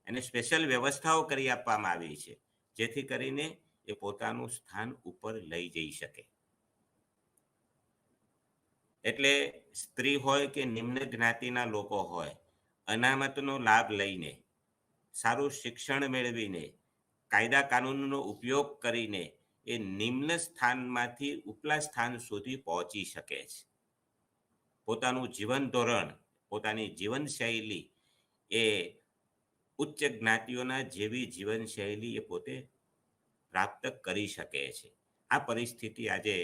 A: એને સ્પેશિયલ વ્યવસ્થાઓ કરી આપવામાં આવી છે, જેથી કરીને એ પોતાનું સ્થાન ઉપર લઈ જઈ શકે. એટલે સ્ત્રી હોય કે નિમ્ન જ્ઞાતિના લોકો હોય, અનામતનો લાભ લઈને, સારું શિક્ષણ મેળવીને, કાયદા કાનૂનનો ઉપયોગ કરીને એ નિમ્ન સ્થાનમાંથી ઉપલા સ્થાન સુધી પહોંચી શકે છે. પોતાનું જીવન ધોરણ, પોતાની જીવનશૈલી એ ઉચ્ચ જ્ઞાતિઓના જેવી જીવનશૈલી એ પોતે પ્રાપ્ત કરી શકે છે. આ પરિસ્થિતિ આજે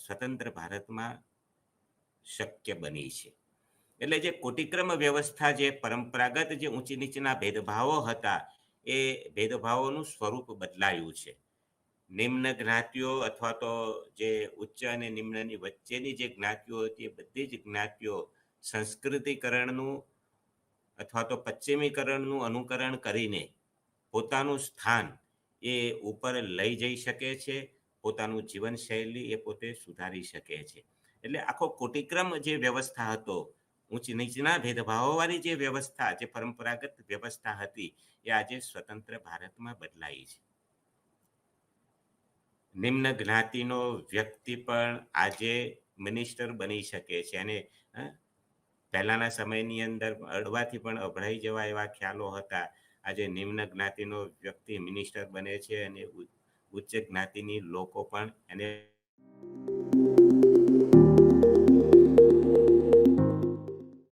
A: સ્વતંત્ર ભારતમાં શક્ય બની છે. એટલે જે કોટિક્રમ વ્યવસ્થા, જે પરંપરાગત જે ઊંચી નીચના ભેદભાવો હતા, એ ભેદભાવોનું સ્વરૂપ બદલાયું છે. નિમ્ન જ્ઞાતિઓ અથવા તો જે ઉચ્ચ અને નિમ્નની વચ્ચેની જે જ્ઞાતિઓ હતી, એ બધી જ જ્ઞાતિઓ સંસ્કૃતિકરણનું અથવા તો પશ્ચિમીકરણનું અનુકરણ કરીને પોતાનું સ્થાન એ ઉપર લઈ જઈ શકે છે, પોતાનું જીવનશૈલી એ પોતે સુધારી શકે છે. એટલે આખો કોટિક્રમ જે વ્યવસ્થા હતો, ઊંચ નીચના ભેદભાવોવાળી જે વ્યવસ્થા, જે પરંપરાગત વ્યવસ્થા હતી, એ આજે સ્વતંત્ર ભારતમાં બદલાઈ છે. નિમ્ન જ્ઞાતિનો વ્યક્તિ પણ આજે મિનિસ્ટર બની શકે છે. અને પહેલાના સમયની અંદર અડવાથી પણ અભળાઈ જવા એવા ખ્યાલો હતા, આજે નિમ્ન જ્ઞાતિનો વ્યક્તિ મિનિસ્ટર બને છે અને ઉચ્ચ જ્ઞાતિની લોકો પણ એને